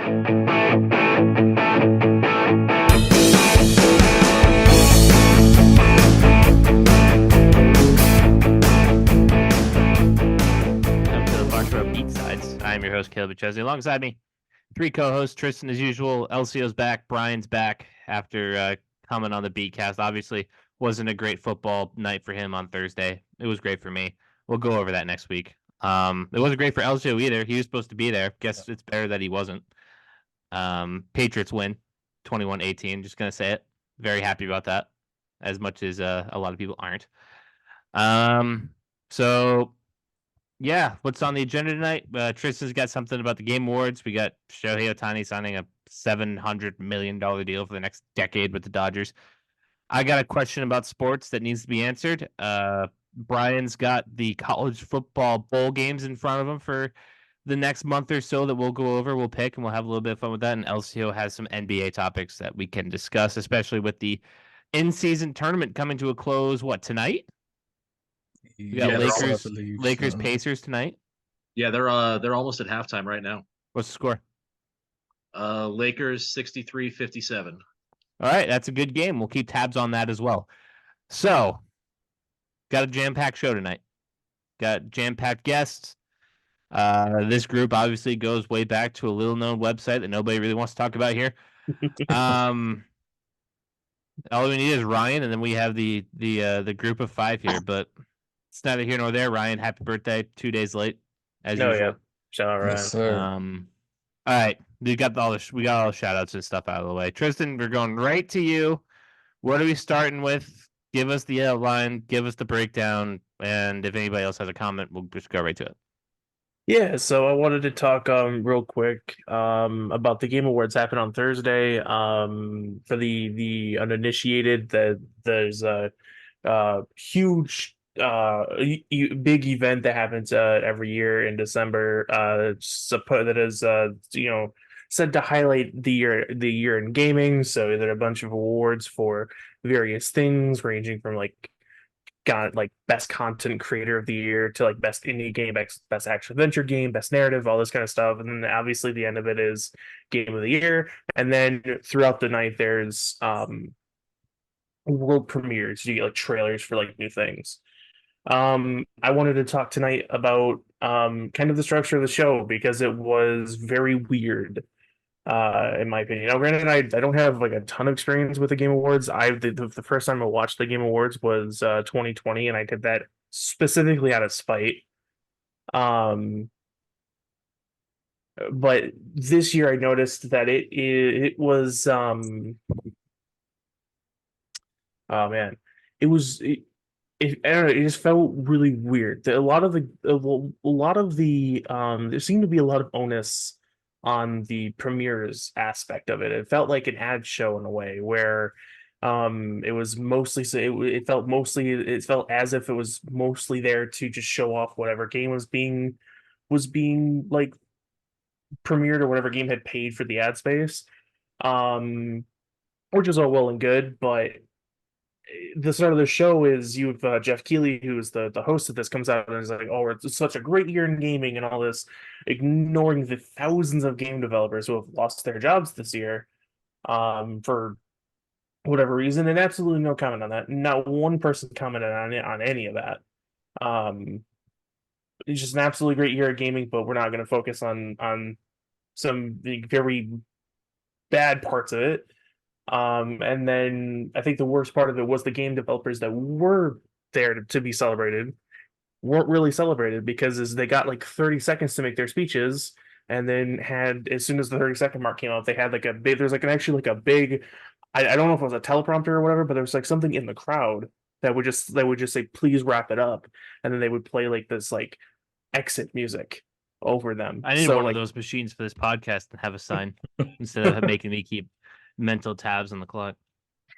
Beatsides. I'm your host, Kaleb. Alongside me, three co-hosts, Tristin as usual. Elsio's back. Brian's back after coming on the Beatcast. Obviously, wasn't a great football night for him on Thursday. It was great for me. We'll go over that next week. It wasn't great for Elsio either. He was supposed to be there. Guess it's better that he wasn't. Patriots win 21-18. Just going to say it. Very happy about that, as much as a lot of people aren't. So yeah, what's on the agenda tonight? Tristan's got something about the Game Awards. We got Shohei Ohtani signing a $700 million deal for the next decade with the Dodgers. I got a question about sports that needs to be answered. Brian's got the college football bowl games in front of him for the next month or so that we'll go over, we'll pick, and we'll have a little bit of fun with that. And Elsio has some NBA topics that we can discuss, especially with the in-season tournament coming to a close, tonight? We got Lakers Pacers tonight. Yeah, they're almost at halftime right now. What's the score? Lakers 63-57. All right, that's a good game. We'll keep tabs on that as well. So, got a jam-packed show tonight. Got jam-packed guests. This group obviously goes way back to a little-known website that nobody really wants to talk about here. All we need is Ryan, and then we have the group of five here, but it's neither here nor there. Ryan, happy birthday, 2 days late, as usual. Yeah. Shout out, Ryan. Yes, all right, we got all the shout outs and stuff out of the way. Tristin, we're going right to you. What are we starting with? Give us the outline, give us the breakdown, and if anybody else has a comment, we'll just go right to it. Yeah, so I wanted to talk real quick about the Game Awards happened on Thursday. For the uninitiated, there's a huge big event that happens every year in December. That is said to highlight the year in gaming. So there are a bunch of awards for various things, ranging from best content creator of the year to best indie game, best action adventure game, best narrative, all this kind of stuff. And then obviously the end of it is game of the year. And then throughout the night there's world premieres. You get trailers for new things. I wanted to talk tonight about kind of the structure of the show because it was very weird. In my opinion. Now, granted, I don't have a ton of experience with the Game Awards. The first time I watched the Game Awards was 2020, and I did that specifically out of spite. But this year I noticed that it was oh man, it was I don't know, it just felt really weird. There seemed to be a lot of onus on the premieres aspect of it. It felt like an ad show in a way where it was mostly it felt as if it was mostly there to just show off whatever game was being premiered or whatever game had paid for the ad space, which is all well and good, but the start of the show is you have Jeff Keighley, who is the host of this, comes out and is like, "Oh, it's such a great year in gaming," and all this, ignoring the thousands of game developers who have lost their jobs this year, for whatever reason, and absolutely no comment on that. Not one person commented on any of that. It's just an absolutely great year of gaming, but we're not going to focus on some very bad parts of it. And then I think the worst part of it was the game developers that were there to be celebrated weren't really celebrated because they got 30 seconds to make their speeches, and then had, as soon as the 30-second mark came out, they had a big, there's actually a big, I don't know if it was a teleprompter or whatever, but there was something in the crowd that would just say, "Please wrap it up," and then they would play this exit music over them. I need one of those machines for this podcast and have a sign instead of making me keep mental tabs on the clock.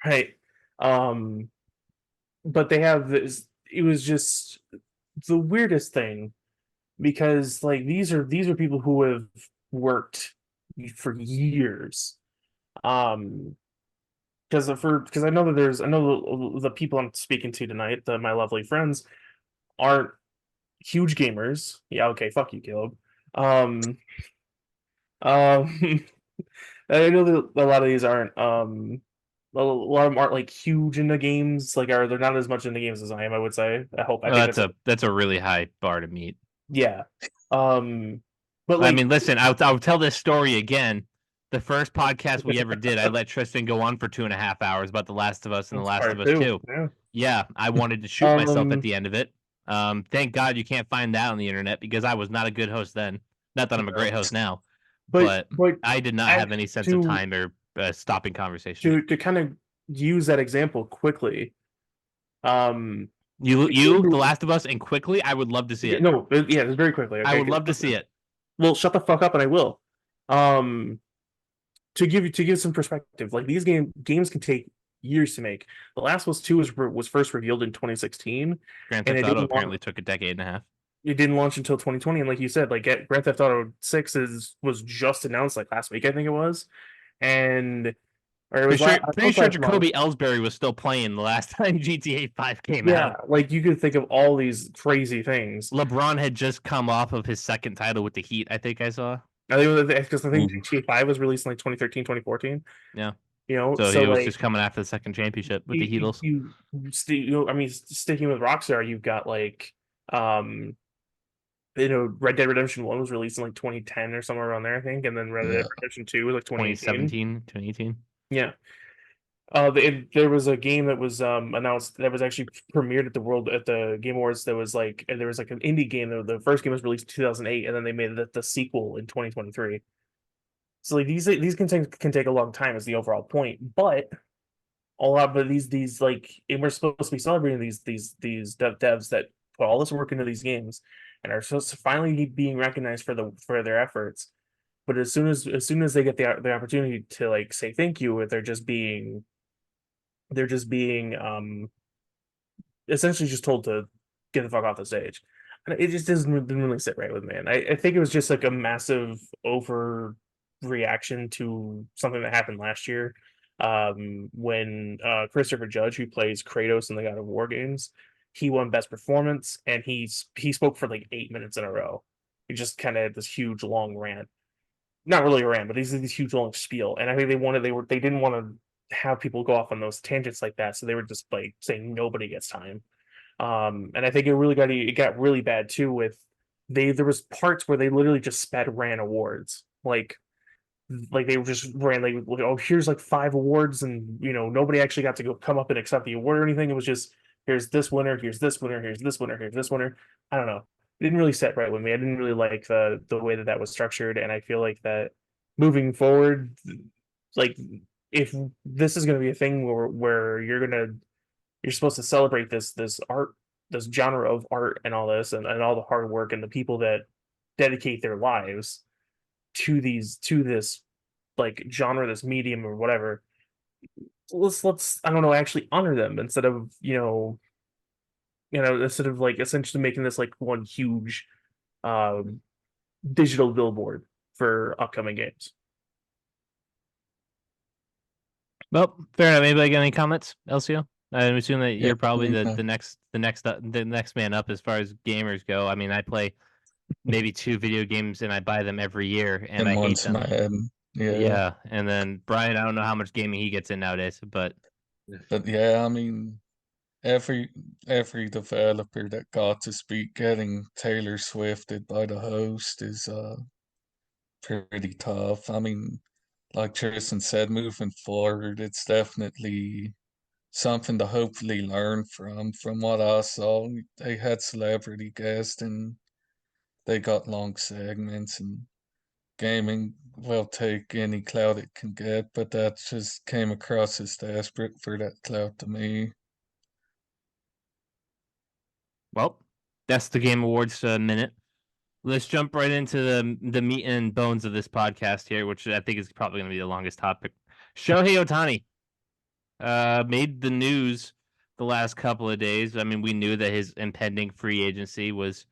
Right. But they have this, it was just the weirdest thing because these are people who have worked for years. Because I know that the people I'm speaking to tonight, my lovely friends, aren't huge gamers. Yeah, okay, fuck you, Caleb. I know that a lot of these aren't a lot of them aren't like huge into games, like they're not as much into games as I am, I would say. I think That's a really high bar to meet. yeah. Um but I like mean, listen, I'll tell this story again. The first podcast we ever did, I let Tristan go on for 2.5 hours about The Last of Us and The that's Last of part Us two. 2. Yeah. Yeah, I wanted to shoot myself at Um the end of it. Thank God you can't find that on the internet because I was not a good host then. Not that I'm a great host now, but but I did not have act any sense of to time or stopping conversations. to kind of use that example quickly. Um The Last of Us, and quickly, I would love to see yeah, it. no, yeah, just very quickly. I Okay, would love to see it. well, shut the fuck up and I will. Um to give some perspective, like these games can take years to make. The Last of Us 2 was first revealed in 2016, Grand and Theft Auto apparently took a decade and a half. it didn't launch until 2020. And like you said, like Grand Theft Auto 6 was just announced like last week, I think it was, and or it was Pretty sure last month. Jacoby Ellsbury was still playing the last time GTA 5 came Yeah, out. like you could think of all these crazy things. LeBron had just come off of his second title with the Heat, I think I saw. I think because I think Ooh. GTA 5 was released in like 2013, 2014. Yeah. You know, So so he was like just coming after the second championship with the Heatles. I mean, sticking with Rockstar, you've got like, Red Dead Redemption 1 was released in like 2010 or somewhere around there, I think, and then Red Dead Yeah. Redemption 2 was like 2018. 2018. Yeah. There was a game that was announced that was actually premiered at the Game Awards. That was like, and there was like an indie game. The first game was released in 2008, and then they made the sequel in 2023. So like these can take a long time, is the overall point. But a lot of these like, and we're supposed to be celebrating these devs that put all this work into these games and are supposed to finally being recognized for their efforts. But as soon as they get the opportunity to like say thank you, they're just being essentially just told to get the fuck off the stage. And it just didn't really sit right with me. And I think it was just like a massive overreaction to something that happened last year, when Christopher Judge, who plays Kratos in the God of War games, he won Best Performance, and he spoke for like 8 minutes in a row. He just kind of had this huge long rant, not really a rant, but these huge long spiel. And I think they didn't want to have people go off on those tangents like that, so they were just like saying nobody gets time. And I think it got really bad too with there was parts where they literally just sped ran awards, like they just ran like, oh, here's like 5 awards, and nobody actually got to go come up and accept the award or anything. It was just, here's this winner, here's this winner, here's this winner, here's this winner. I don't know. It didn't really set right with me. I didn't really like the way that was structured, and I feel like that moving forward, like if this is going to be a thing where you're supposed to celebrate this art, this genre of art, and all this, and all the hard work and the people that dedicate their lives to this like genre, this medium or whatever. Let's I don't know, actually honor them instead of instead of like essentially making this like one huge um digital billboard for upcoming games. Well, fair enough. Anybody got any comments, Elsio? I assume that Yeah, you're probably okay. the next man up as far as gamers go. I mean, I play maybe 2 video games and I buy them every year and I hate once in them. my head. Yeah. Yeah, and then Brian, I don't know how much gaming he gets in nowadays, but But yeah, I mean, every developer that got to speak getting Taylor Swifted by the host is pretty tough. I mean, like Tristan said, moving forward, it's definitely something to hopefully learn from. From what I saw, they had celebrity guests and they got long segments, and gaming will take any clout it can get, but that just came across as desperate for that clout to me. well, that's the Game Awards minute. Let's jump right into the meat and bones of this podcast here, which I think is probably going to be the longest topic. Shohei Ohtani made the news the last couple of days. I mean, we knew that his impending free agency was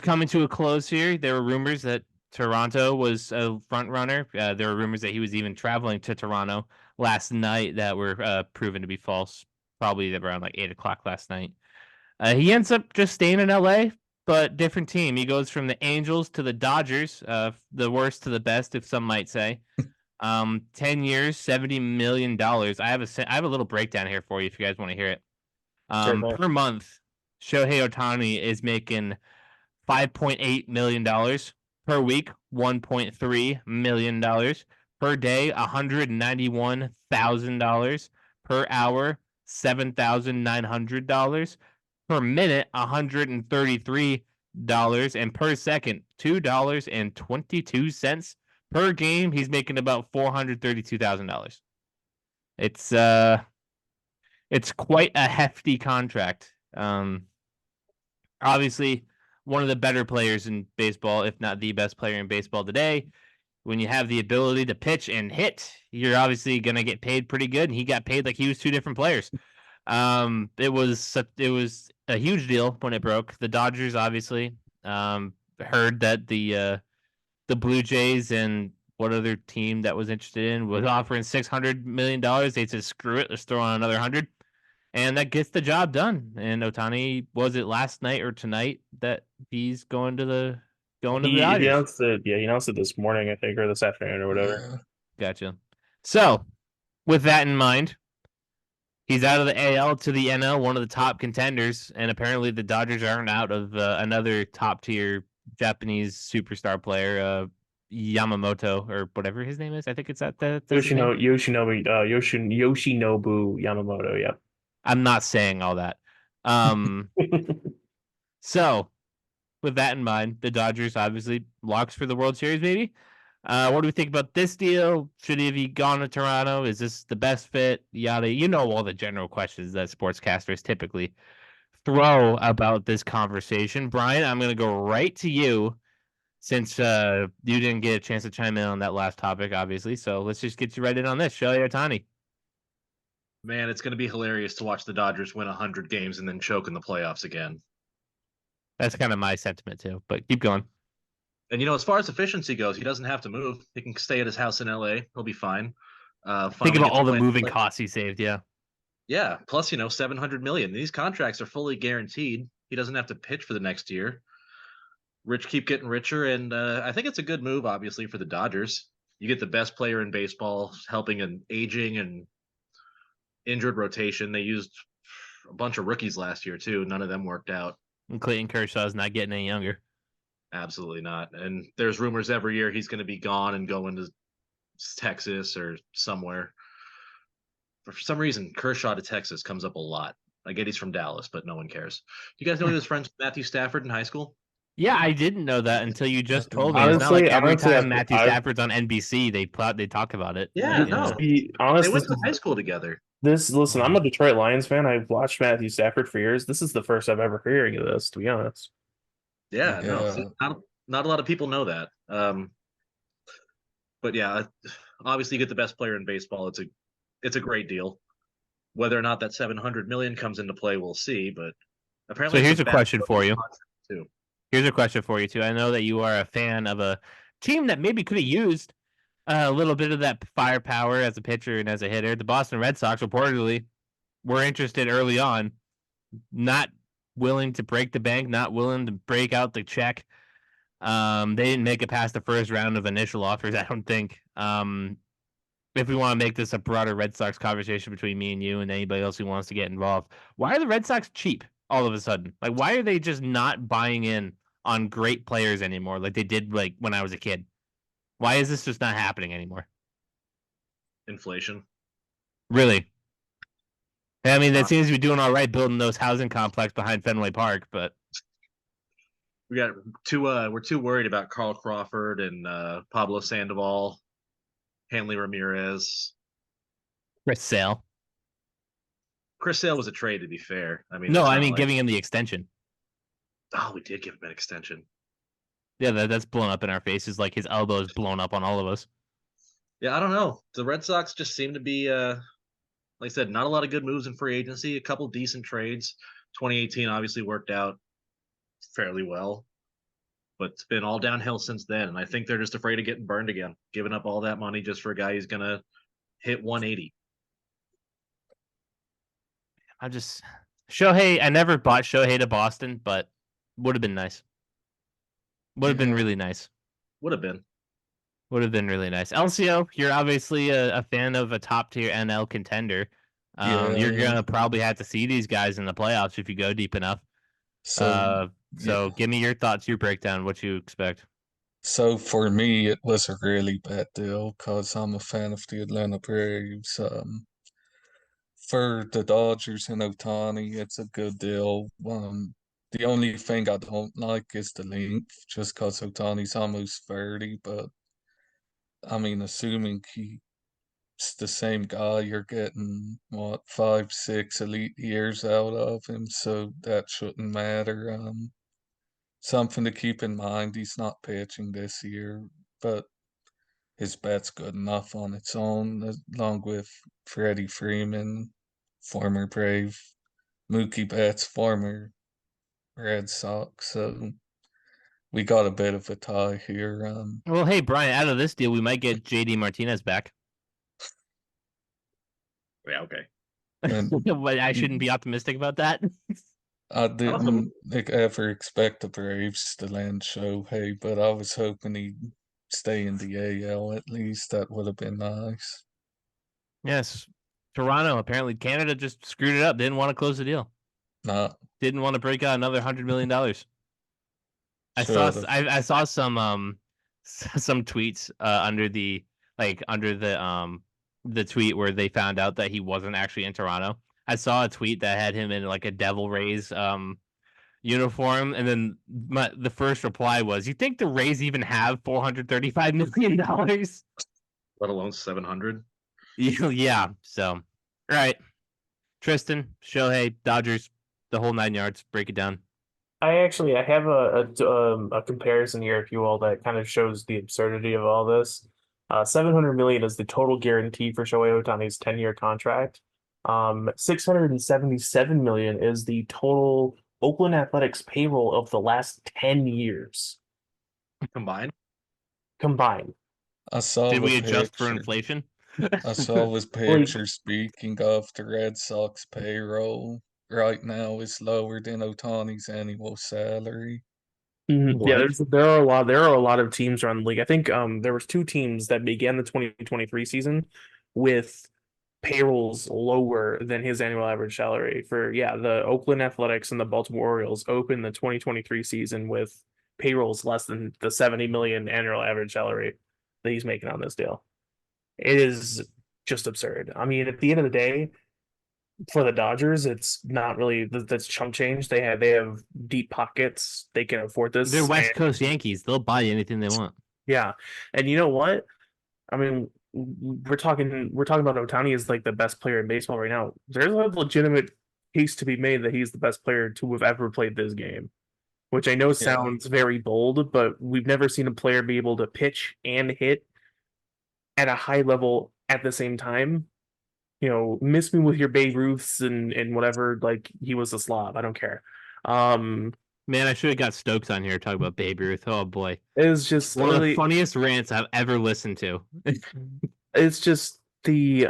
coming to a close here. There were rumors that Toronto was a front runner. There were rumors that he was even traveling to Toronto last night that were proven to be false, probably around like 8 o'clock last night. He ends up just staying in LA, but different team. He goes from the Angels to the Dodgers, the worst to the best, if some might say. 10 years, $70 million. I have a little breakdown here for you if you guys want to hear it. Certainly. Per month, Shohei Ohtani is making $5.8 million per week, $1.3 million per day, $191,000 per hour, $7,900 per minute, $133, and per second, $2.22 per game. He's making about $432,000. It's quite a hefty contract. Obviously one of the better players in baseball, if not the best player in baseball today. When you have the ability to pitch and hit, you're obviously going to get paid pretty good. And he got paid like he was two different players. It was a huge deal when it broke. The Dodgers obviously heard that the Blue Jays and what other team that was interested in was offering $600 million. They said, screw it, let's throw on another 100. And that gets the job done. And Ohtani, was it last night or tonight that he's going to the He Dodgers? announced it. Yeah, he announced it this morning, I think, or this afternoon, or whatever. Yeah. Gotcha. So, with that in mind, he's out of the AL to the NL, one of the top contenders, and apparently the Dodgers aren't out of another top tier Japanese superstar player, Yamamoto or whatever his name is. I think it's that's his name. Yoshinobu Yamamoto. Yep. I'm not saying all that. So, with that in mind, the Dodgers obviously locks for the World Series, maybe. What do we think about this deal? Should he have gone to Toronto? Is this the best fit? Yada. You know all the general questions that sportscasters typically throw about this conversation. Brian, I'm going to go right to you since you didn't get a chance to chime in on that last topic, obviously. So let's just get you right in on this. Shohei Ohtani. Man, it's going to be hilarious to watch the Dodgers win 100 games and then choke in the playoffs again. That's kind of my sentiment too, but keep going. And, as far as efficiency goes, he doesn't have to move. He can stay at his house in LA. He'll be fine. Think about all the moving costs he saved. Yeah. Yeah. Plus, $700 million. These contracts are fully guaranteed. He doesn't have to pitch for the next year. Rich keep getting richer. And I think it's a good move, obviously, for the Dodgers. You get the best player in baseball, helping an aging and injured rotation. They used a bunch of rookies last year, too. None of them worked out. And Clayton Kershaw's not getting any younger. Absolutely not. And there's rumors every year he's going to be gone and going to Texas or somewhere. For some reason, Kershaw to Texas comes up a lot. I get he's from Dallas, but no one cares. Do you guys know he was friends with Matthew Stafford in high school? Yeah, I didn't know that until you just told me. Honestly, it's not like every honestly, time Matthew Stafford's on NBC, they talk about it. Yeah, no. Honestly, They went to high school together. Listen, I'm a Detroit Lions fan. I've watched Matthew Stafford for years. This is the first I've ever hearing of this, to be honest. Yeah. No, not a lot of people know that. But yeah, obviously you get the best player in baseball. It's a great deal. Whether or not that $700 million comes into play, we'll see. But apparently, so here's a question for you. Here's a question for you too. I know that you are a fan of a team that maybe could have used a little bit of that firepower as a pitcher and as a hitter. The Boston Red Sox reportedly were interested early on, not willing to break the bank, not willing to break out the check. They didn't make it past the first round of initial offers, I don't think. If we want to make this a broader Red Sox conversation between me and you and anybody else who wants to get involved, why are the Red Sox cheap all of a sudden? Like, why are they just not buying in on great players anymore like they did like when I was a kid? Why is this just not happening anymore? Inflation. Really? I mean, that seems to be doing all right building those housing complex behind Fenway Park, but we're too worried about Carl Crawford and Pablo Sandoval, Hanley Ramirez, Chris Sale. Chris Sale was a trade, to be fair. I mean, giving him the extension. Oh, we did give him an extension. Yeah, that's blown up in our faces. Like his elbow is blown up on all of us. Yeah, I don't know. The Red Sox just seem to be, like I said, not a lot of good moves in free agency. A couple decent trades. 2018 obviously worked out fairly well, but it's been all downhill since then. And I think they're just afraid of getting burned again, giving up all that money just for a guy who's gonna hit 180. Shohei. I never bought Shohei to Boston, but would have been nice. Would have been really nice. Would have been. Would have been really nice. Elsio, you're obviously a fan of a top tier NL contender. Yeah, You're yeah. gonna probably have to see these guys in the playoffs if you go deep enough. So So yeah. give me your thoughts, your breakdown, what you expect. So for me, it was a really bad deal because I'm a fan of the Atlanta Braves. For the Dodgers and Ohtani, it's a good deal. The only thing I don't like is the length, just because Ohtani's almost 30. But I mean, assuming he's the same guy, you're getting what 5, 6 elite years out of him, so that shouldn't matter. Something to keep in mind: he's not pitching this year, but his bat's good enough on its own, along with Freddie Freeman, former Brave, Mookie Betts, former Red Sox. So we got a bit of a tie here. Well, hey Brian, out of this deal, we might get JD Martinez back. Yeah, okay. And But I shouldn't be optimistic about that. I Awesome. didn't ever expect the Braves to land Shohei, but I was hoping he'd stay in the AL at least. That would have been nice. Yes. Toronto, apparently Canada just screwed it up. Didn't want to close the deal. Not Didn't want to break out another $100 million. should have. I saw some some tweets under the tweet where they found out that he wasn't actually in Toronto. I saw a tweet that had him in like a Devil Rays uniform, and then the first reply was, "You think the Rays even have $435 million?" Let alone 700. Yeah. So, all right, Tristan, Shohei, Dodgers, the whole 9 yards. Break it down. I have a comparison here, if you will, that kind of shows the absurdity of all this. 700 million is the total guarantee for Shohei Ohtani's 10-year contract. 677 million is the total Oakland Athletics payroll of the last 10 years Combined. combined. I saw Did the we adjust for picture. inflation? I saw his Like, picture. Speaking of, the Red Sox payroll right now is lower than Otani's annual salary. Yeah, What? there are a lot of teams around the league. I think there was two teams that began the 2023 season with payrolls lower than his annual average salary. For yeah, the Oakland Athletics and the Baltimore Orioles opened the 2023 season with payrolls less than the 70 million annual average salary that he's making on this deal. It is just absurd. I mean, at the end of the day, for the Dodgers, it's not really that's chump change. They have deep pockets. They can afford They're this. West And Coast Yankees. They'll buy anything they want. yeah, and you know what? I mean, we're talking about Ohtani as like the best player in baseball right now. There's a legitimate case to be made that he's the best player to have ever played this game, which I know Yeah, sounds very bold, but we've never seen a player be able to pitch and hit at a high level at the same time. You know, miss me with your Babe Ruths and whatever. Like he was a slob. I don't care. Um, Man, I should have got Stokes on here talking about Babe Ruth. Oh boy, it's just one of the really, funniest rants I've ever listened to. it's just the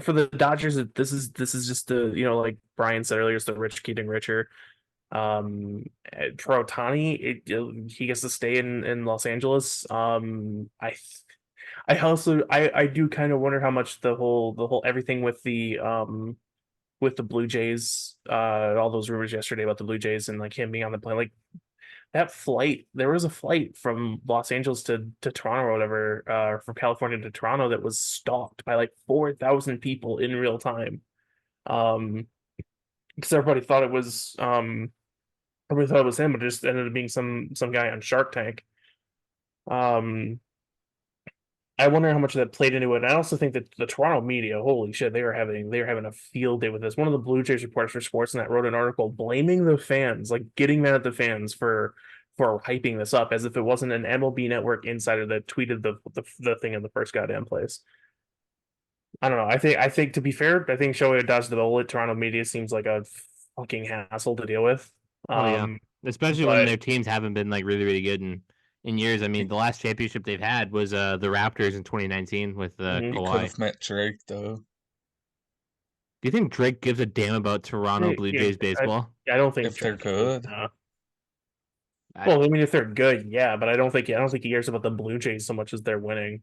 for the Dodgers. This is just the like Brian said earlier, it's the rich getting richer. For Ohtani, he gets to stay in Los Angeles. I also I do kind of wonder how much the whole everything with the Blue Jays, all those rumors yesterday about the Blue Jays and like him being on the plane, like that flight, there was a flight from Los Angeles to Toronto or whatever, from California to Toronto that was stalked by like 4,000 people in real time. Um, because everybody thought it was him, but it just ended up being some guy on Shark Tank. Um, I wonder how much of that played into it. And I also think that the Toronto media, holy shit, they were having a field day with this. One of the Blue Jays reporters for Sportsnet wrote an article blaming the fans, like getting mad at the fans for hyping this up as if it wasn't an MLB Network insider that tweeted the thing in the first goddamn place. I don't know. I think to be fair, I think Shohei dodged the bullet. Toronto media seems like a fucking hassle to deal with. Oh yeah, especially when But their teams haven't been like really really good in years. I mean, the last championship they've had was the Raptors in 2019 with Mhm. you could Kawhi. have met Drake though. Do you think Drake gives a damn about Toronto Blue yeah, Jays baseball? I don't think If they're Drake is. good. Well, I mean, if they're good, yeah, but I don't think he cares about the Blue Jays so much as they're winning.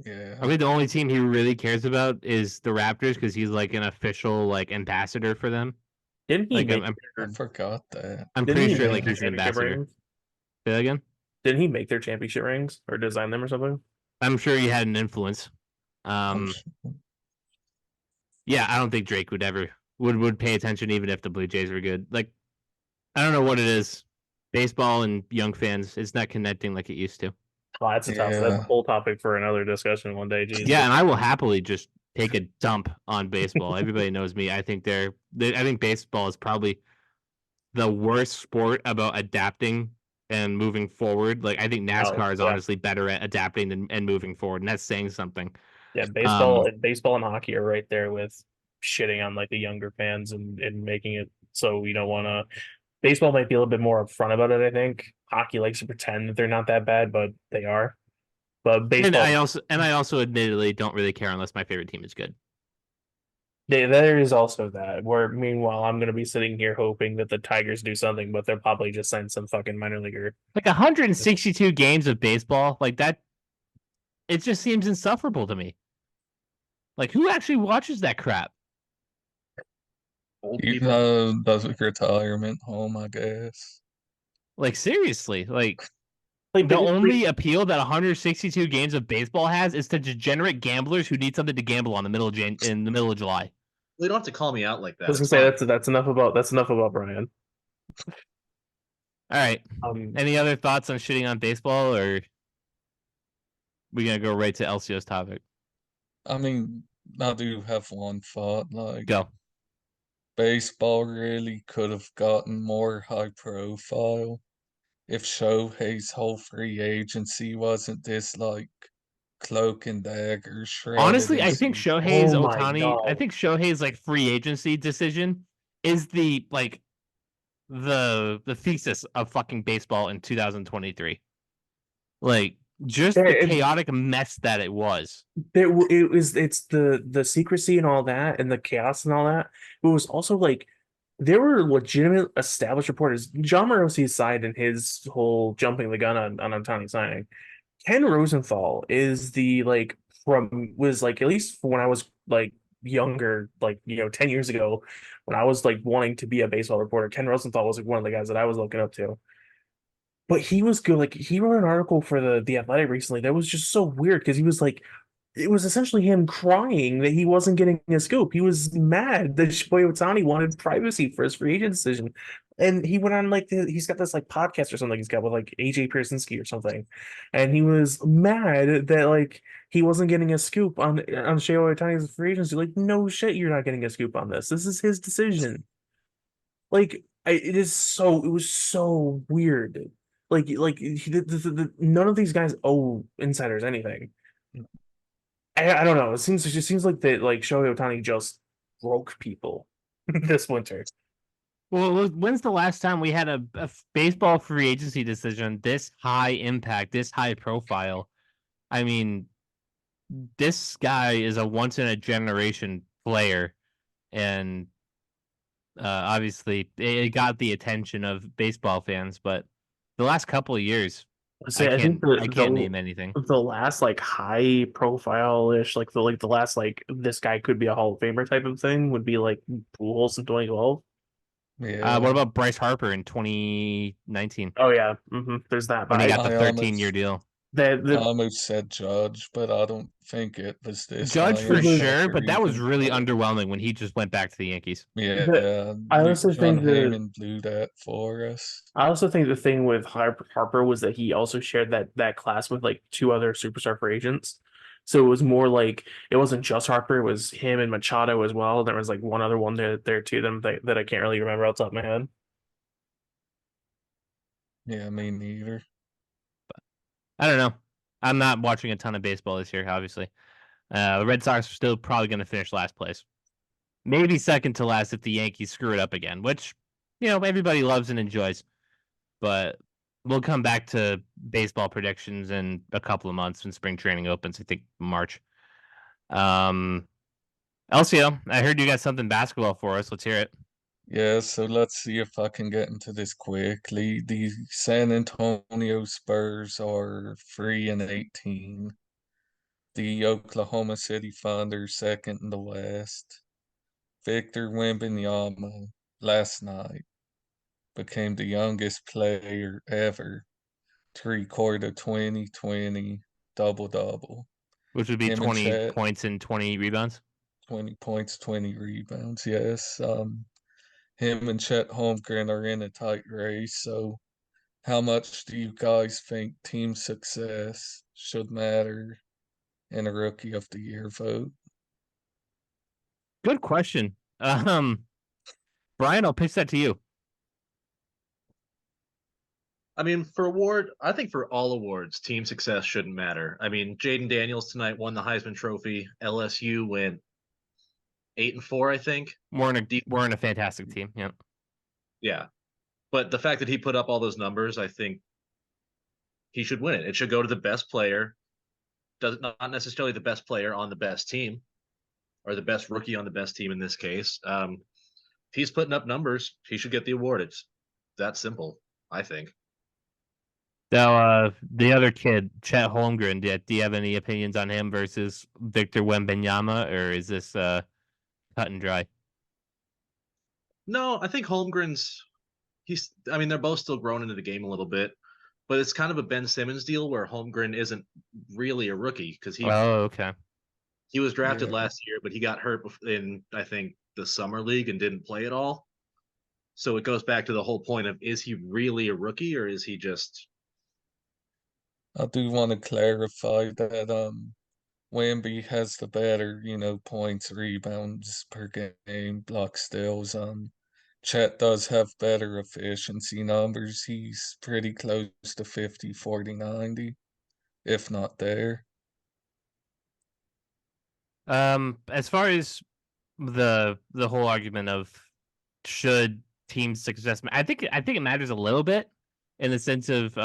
Yeah. I think the only team he really cares about is the Raptors because he's like an official like ambassador for them. Didn't he Like make I forgot that. I'm didn't pretty he sure make like their he's an championship ambassador. rings? Say that again. Didn't he make their championship rings or design them or something? I'm sure he had an influence. I'm s- Yeah, I don't think Drake would ever would pay attention even if the Blue Jays were good. Like I don't know what it is. Baseball and young fans, it's not connecting like it used to. Oh, that's that's a Yeah. whole topic for another discussion one day. Jeez. Yeah, and I will happily just take a dump on baseball. Everybody knows me. I think I think baseball is probably the worst sport about adapting and moving forward. Like I think Oh, NASCAR is yeah. honestly better at adapting and moving forward, and that's saying something. Yeah, Um, baseball and hockey are right there with shitting on like the younger fans and making it so you don't want to. Baseball might be a little bit more upfront about it. I think hockey likes to pretend that they're not that bad, but they are. But and baseball, I also admittedly don't really care unless my favorite team is good. there is also that. Where meanwhile, I'm going to be sitting here hoping that the Tigers do something, but they'll probably just sign some fucking minor leaguer. Like 162 games of baseball, like that, it just seems insufferable to me. Like who actually watches that crap? Old Even people. though that's a retirement home, I guess. Like seriously, like Like, the only appeal that 162 games of baseball has is to degenerate gamblers who need something to gamble on in the middle of July. You don't have to call me out like I that. was gonna It's say fine. that's enough about Brian. All right. Um, Any other thoughts on shitting on baseball, or we gonna go right to Elsio's topic? I mean, I do have one thought. Like, Go. baseball really could have gotten more high profile if Shohei's whole free agency wasn't this, like, cloak and dagger shredded Honestly, in I think season. oh my I god. think Shohei's like free agency decision is the like the thesis of fucking baseball in 2023. Like just the There, chaotic mess that it was. it's the secrecy and all that and the chaos and all that. It was also like there were legitimate established reporters. John Morosi's side and his whole jumping the gun on Ohtani signing. Ken Rosenthal is the like from was like at least when I was like younger, like 10 years ago, when I was like wanting to be a baseball reporter, Ken Rosenthal was like one of the guys that I was looking up to. But he was good. Like he wrote an article for the Athletic recently that was just so weird because he was like, it was essentially him crying that he wasn't getting a scoop. He was mad that Shohei Ohtani wanted privacy for his free agent decision, and he went on like he's got this like podcast or something he's got with like AJ Pierzynski or something, and he was mad that like he wasn't getting a scoop on Shohei Ohtani's free agency. Like no shit, you're not getting a scoop on this. This is his decision. Like it was so weird. None of these guys owe insiders anything. I don't know. It just seems like that like Shohei Ohtani just broke people this winter. Well, when's the last time we had a baseball free agency decision this high impact, this high profile? I mean, this guy is a once in a generation player, and obviously it got the attention of baseball fans. But the last couple of years, I think I can't name anything. the last like high profile ish like the last like this guy could be a Hall of Famer type of thing would be like Pujols in 2012. Yeah, What about Bryce Harper in 2019 Oh yeah, there's that. when But he I got the I 13-year almost deal? I the almost said Judge, but I don't think it was this Judge high for it was sure, impact or but that was even really close. underwhelming when he just went back to the Yankees. Yeah, I also John think that Heyman blew that for us. I also think the thing with Harper was that he also shared that class with like two other superstar free agents. So it was more like it wasn't just Harper; it was him and Machado as well. There was like one other one there too, them that I can't really remember off the top of my head. Yeah, me neither. I don't know. I'm not watching a ton of baseball this year, obviously. The Red Sox are still probably going to finish last place. Maybe second to last if the Yankees screw it up again, which, everybody loves and enjoys. But we'll come back to baseball predictions in a couple of months when spring training opens, I think March. Elsio, I heard you got something basketball for us. Let's hear it. Yeah, so let's see if I can get into this quickly. The San Antonio Spurs are 3-18. The Oklahoma City Thunder second in the West. Victor Wembanyama last night became the youngest player ever to record a 2020 double-double. which would be Him and 20 Chet, points and 20 rebounds. 20 points, 20 rebounds, yes. Him and Chet Holmgren are in a tight race, so how much do you guys think team success should matter in a Rookie of the Year vote? Good question. Brian, I'll pitch that to you. I mean, I think for all awards, team success shouldn't matter. I mean, Jaden Daniels tonight won the Heisman Trophy. LSU went 8-4, I think. We're in a fantastic team. Yeah. Yeah. But the fact that he put up all those numbers, I think he should win it. It should go to the best player. Not necessarily the best player on the best team or the best rookie on the best team in this case. If he's putting up numbers, he should get the award. It's that simple, I think. Now, the other kid, Chet Holmgren, do you have any opinions on him versus Victor Wembanyama, or is this cut and dry? No, I think I mean, they're both still growing into the game a little bit, but it's kind of a Ben Simmons deal where Holmgren isn't really a rookie because Oh, okay. he was drafted Yeah. last year, but he got hurt in, I think, the summer league and didn't play at all. So it goes back to the whole point of, is he really a rookie or is he just... I do want to clarify that Wemby has the better, points, rebounds per game, block steals. Chet does have better efficiency numbers. He's pretty close to 50, 40, 90, if not there. As far as the whole argument of should team success, I think it matters a little bit in the sense of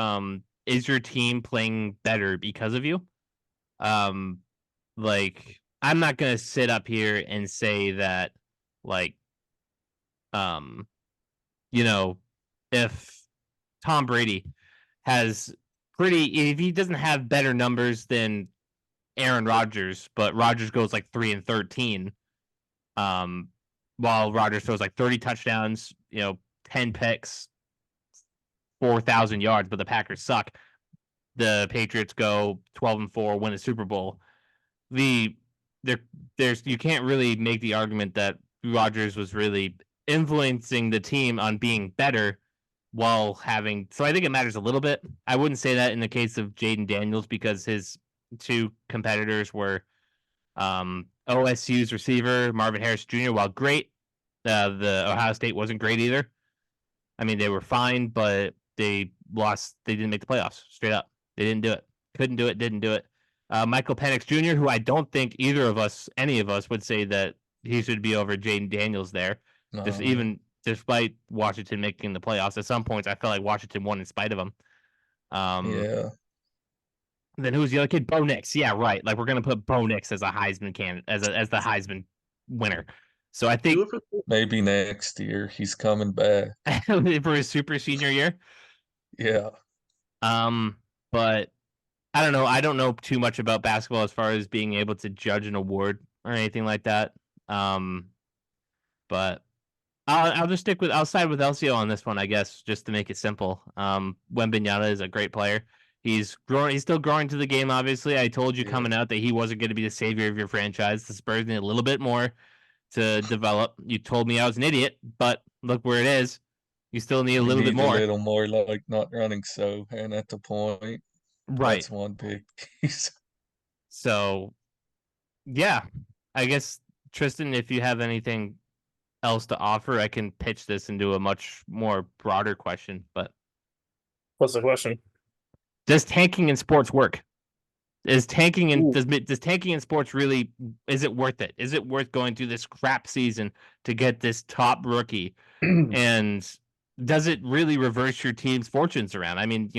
is your team playing better because of you? Like, I'm not gonna sit up here and say that, like, if Tom Brady has if he doesn't have better numbers than Aaron Rodgers, but Rodgers goes like 3-13, while Rodgers throws like 30 touchdowns, 10 picks, 4,000 yards, but the Packers suck. The Patriots go 12-4, win a Super Bowl. You can't really make the argument that Rodgers was really influencing the team on being better while having. So I think it matters a little bit. I wouldn't say that in the case of Jaden Daniels because his two competitors were OSU's receiver Marvin Harris Jr. While great, the Ohio State wasn't great either. I mean, they were fine, but they lost. They didn't make the playoffs. Straight up, they didn't do it. Couldn't do it. Didn't do it. Michael Penix Jr., who I don't think any of us, would say that he should be over Jaden Daniels there. Just No. even despite Washington making the playoffs, at some points I felt like Washington won in spite of him. Yeah. Then who's the other kid? Bo Nix. Yeah, right. Like we're gonna put Bo Nix as a Heisman candidate, as the Heisman winner. So I think Maybe next year he's coming back. for his super senior year. Yeah. But I don't know. I don't know too much about basketball as far as being able to judge an award or anything like that. But I'll just I'll side with Elsio on this one, I guess, just to make it simple. Wembanyama is a great player. He's growing. He's still growing to the game. Obviously, I told you coming out that he wasn't going to be the savior of your franchise. The Spurs need a little bit more to develop. You told me I was an idiot, but look where it is. You still need a little bit more. A little more, like not running so and at the point. Right. That's one big piece. So, yeah, I guess Tristan, if you have anything else to offer, I can pitch this into a much more broader question. But what's the question? Does tanking in sports work? Does tanking in sports really, is it worth it? Is it worth going through this crap season to get this top rookie? And does it really reverse your team's fortunes around? I mean,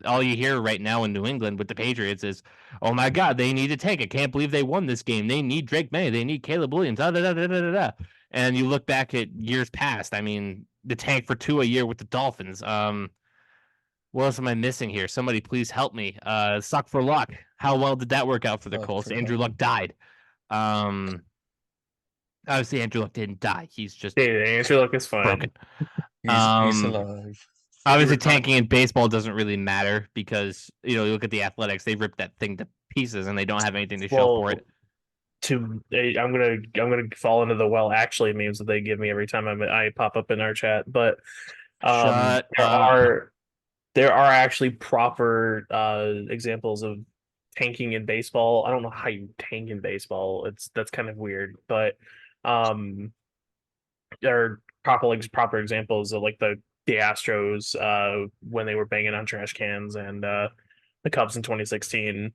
all you hear right now in New England with the Patriots is, oh my God, they need to tank. I can't believe they won this game. They need Drake May. They need Caleb Williams. Da, da, da, da, da, da. And you look back at years past. I mean, the tank for 2 a year with the Dolphins. What else am I missing here? Somebody please help me. Suck for Luck. How well did that work out for the Suck Colts? for Andrew Luck. Luck died. Obviously Andrew Luck didn't die. He's just Yeah, the answer look is fine. broken. He's alive. Obviously, retired- tanking in baseball doesn't really matter because you look at the Athletics; they ripped that thing to pieces, and they don't have anything to show for it. I'm gonna fall into the well actually memes that they give me every time I pop up in our chat, but Shut there up. there are actually proper examples of tanking in baseball. I don't know how you tank in baseball. That's kind of weird, but there are proper examples of like the Astros when they were banging on trash cans and the Cubs in 2016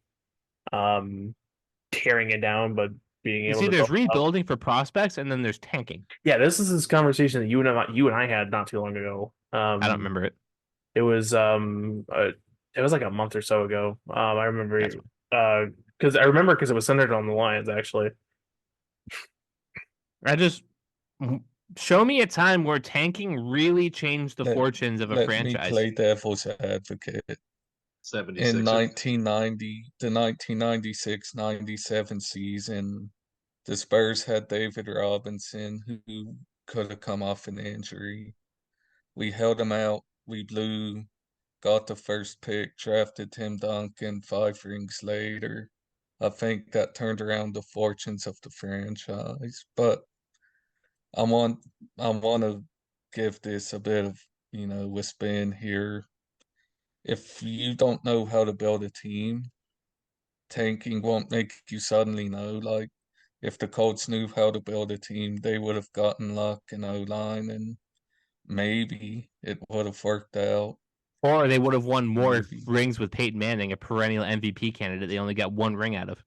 tearing it down, but being You able see, to there's build up. rebuilding for prospects, and then there's tanking. Yeah, this conversation that you and I had not too long ago. I don't remember it. It was like a month or so ago. I remember because it was centered on the Lions actually. I just show me a time where tanking really changed the fortunes of a Let me franchise. play devil's advocate. 76. In 1990, the 1996-97 season, the Spurs had David Robinson, who could have come off an injury. We held him out. We blew, got the first pick, drafted Tim Duncan 5 rings later. I think that turned around the fortunes of the franchise. But I want to give this a bit of, a spin here. If you don't know how to build a team, tanking won't make you suddenly know. Like, if the Colts knew how to build a team, they would have gotten Luck and O-line, and maybe it would have worked out. Or they would have won more Maybe. rings with Peyton Manning, a perennial MVP candidate they only got 1 ring out of.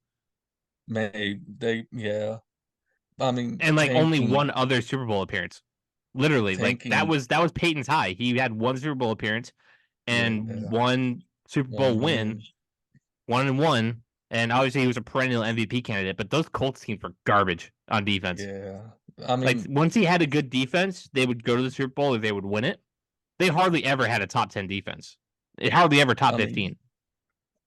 Yeah. I mean, And like only one other Super Bowl appearance. Literally, like that was Peyton's high. He had 1 Super Bowl appearance and 1 Super Bowl win. 1-1. And obviously he was a perennial MVP candidate, but those Colts teams were garbage on defense. Yeah. I mean, like once he had a good defense, they would go to the Super Bowl or they would win it. They hardly ever had a top 10 defense. It hardly ever top 15.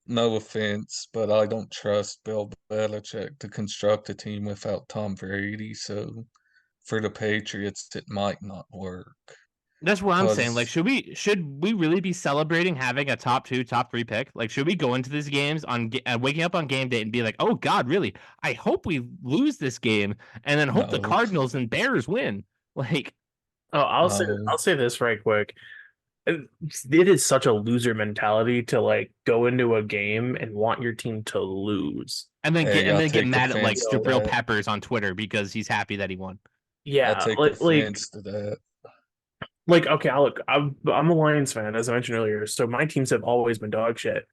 No offense, but I don't trust Bill Belichick to construct a team without Tom Brady. So for the Patriots, it might not work. That's what I'm saying. Like, should we really be celebrating having a top 2, top 3 pick? Like, should we go into these games on waking up on game day and be like, oh God, really? I hope we lose this game, and then hope the Cardinals and Bears win. Like, I'll say this right quick. It is such a loser mentality to like go into a game and want your team to lose, and then get mad at like Jabril Peppers on Twitter because he's happy that he won. Yeah, I'll take offense to that. Like, okay, I'm a Lions fan, as I mentioned earlier, so my teams have always been dog shit.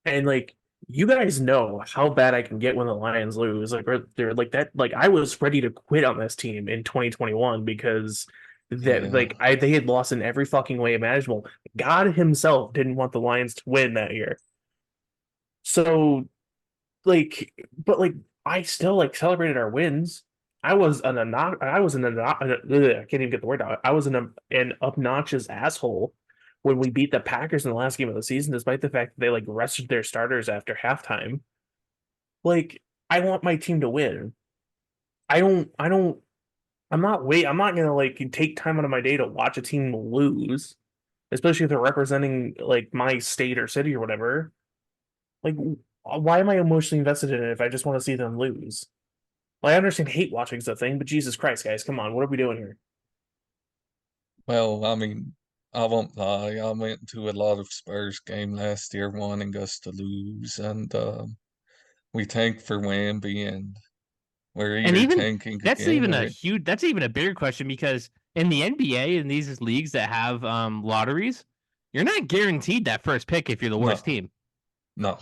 And like, you guys know how bad I can get when the Lions lose. Like, they're like that. Like, I was ready to quit on this team in 2021 because they had lost in every fucking way imaginable. God himself didn't want the Lions to win that year. So, like, but like, I still like celebrated our wins. I can't even get the word out. I was an obnoxious asshole when we beat the Packers in the last game of the season, despite the fact that they like rested their starters after halftime. Like, I want my team to win. I'm not gonna like take time out of my day to watch a team lose, especially if they're representing like my state or city or whatever. Like, why am I emotionally invested in it if I just want to see them lose? Well, I understand hate watching is a thing, but Jesus Christ, guys, come on, what are we doing here? Well, I mean, I won't lie. I went to a lot of Spurs game last year wanting us to lose, and we tanked for Wemby, and we're tanking that's again. That's even a bigger question because in the NBA and these leagues that have lotteries, you're not guaranteed that first pick if you're the worst team. No.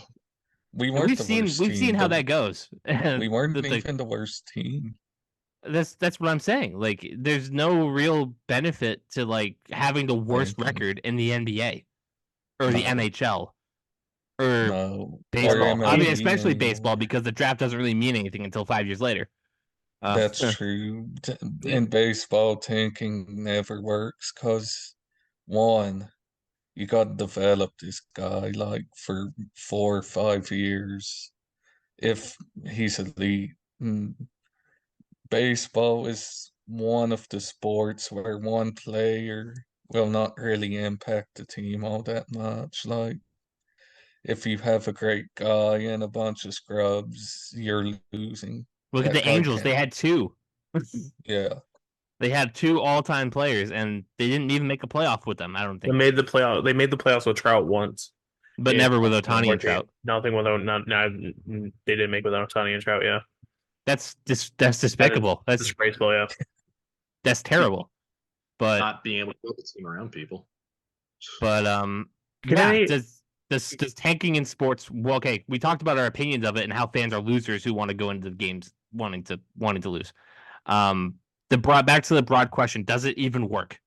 We've seen how that goes. We weren't even the worst team. That's what I'm saying. Like, there's no real benefit to like having the worst record in the NBA or the NHL or baseball. I mean, especially baseball because the draft doesn't really mean anything until 5 years later. That's true. In baseball, tanking never works because one, you got to develop this guy like for 4 or 5 years if he's elite. Mm, Baseball is one of the sports where one player will not really impact the team all that much. Like, if you have a great guy and a bunch of scrubs, you're losing. Look at That the guy Angels. They can't. had two. Yeah. They had two all-time players, and they didn't even make a playoff with them. I don't They think, made the playoff. They made the playoffs with Trout once. but In never with Ohtani and 2014. Trout. Nothing without they didn't make without Ohtani and Trout. Yeah, That's that is despicable. That's disgraceful. Yeah, terrible. But Not being able to build a team around people. Can yeah. I- Does tanking in sports? Well, okay, we talked about our opinions of it and how fans are losers who want to go into the games wanting to lose. Back to the broad question: does it even work?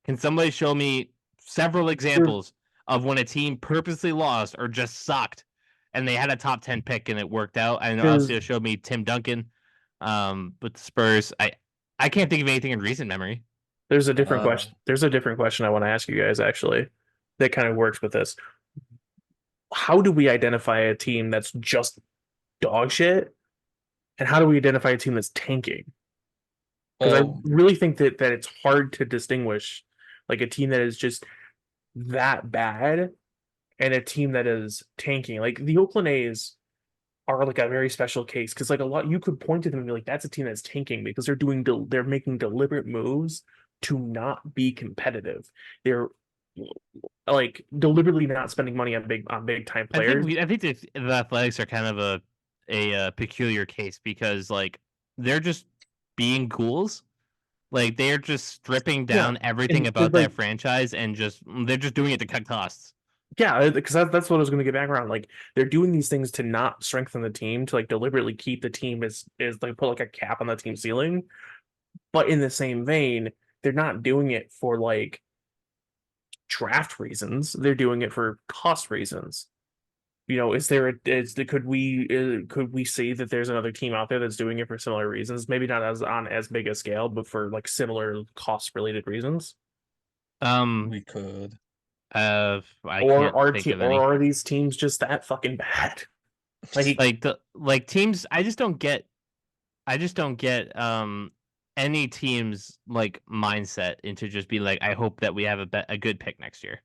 Can somebody show me several examples of when a team purposely lost or just sucked, and they had a top 10 pick and it worked out? I know Elsio showed me Tim Duncan, with the Spurs. I can't think of anything in recent memory. there's a different question. There's a different question I want to ask you guys actually that kind of works with this. How do we identify a team that's just dog shit, and how do we identify a team that's tanking? Because I really think that it's hard to distinguish like a team that is just that bad and a team that is tanking. Like the Oakland A's are like a very special case because like a lot you could point to them and be like, that's a team that's tanking because they're making deliberate moves to not be competitive. They're like deliberately not spending money on big time players. I think the Athletics are kind of a peculiar case because like they're just being ghouls. Like they're just stripping down everything about that franchise and they're just doing it to cut costs. Yeah, because that's what I was going to get back around. Like they're doing these things to not strengthen the team, to like deliberately keep the team as like put like a cap on the team ceiling. But in the same vein, they're not doing it for like draft reasons. They're doing it for cost reasons. You know, could we say that there's another team out there that's doing it for similar reasons? Maybe not as big a scale, but for like similar cost related reasons. We could. I can't think of any. Or are these teams just that fucking bad? Like teams, I just don't get any team's like mindset into just be like, I hope that we have a good pick next year.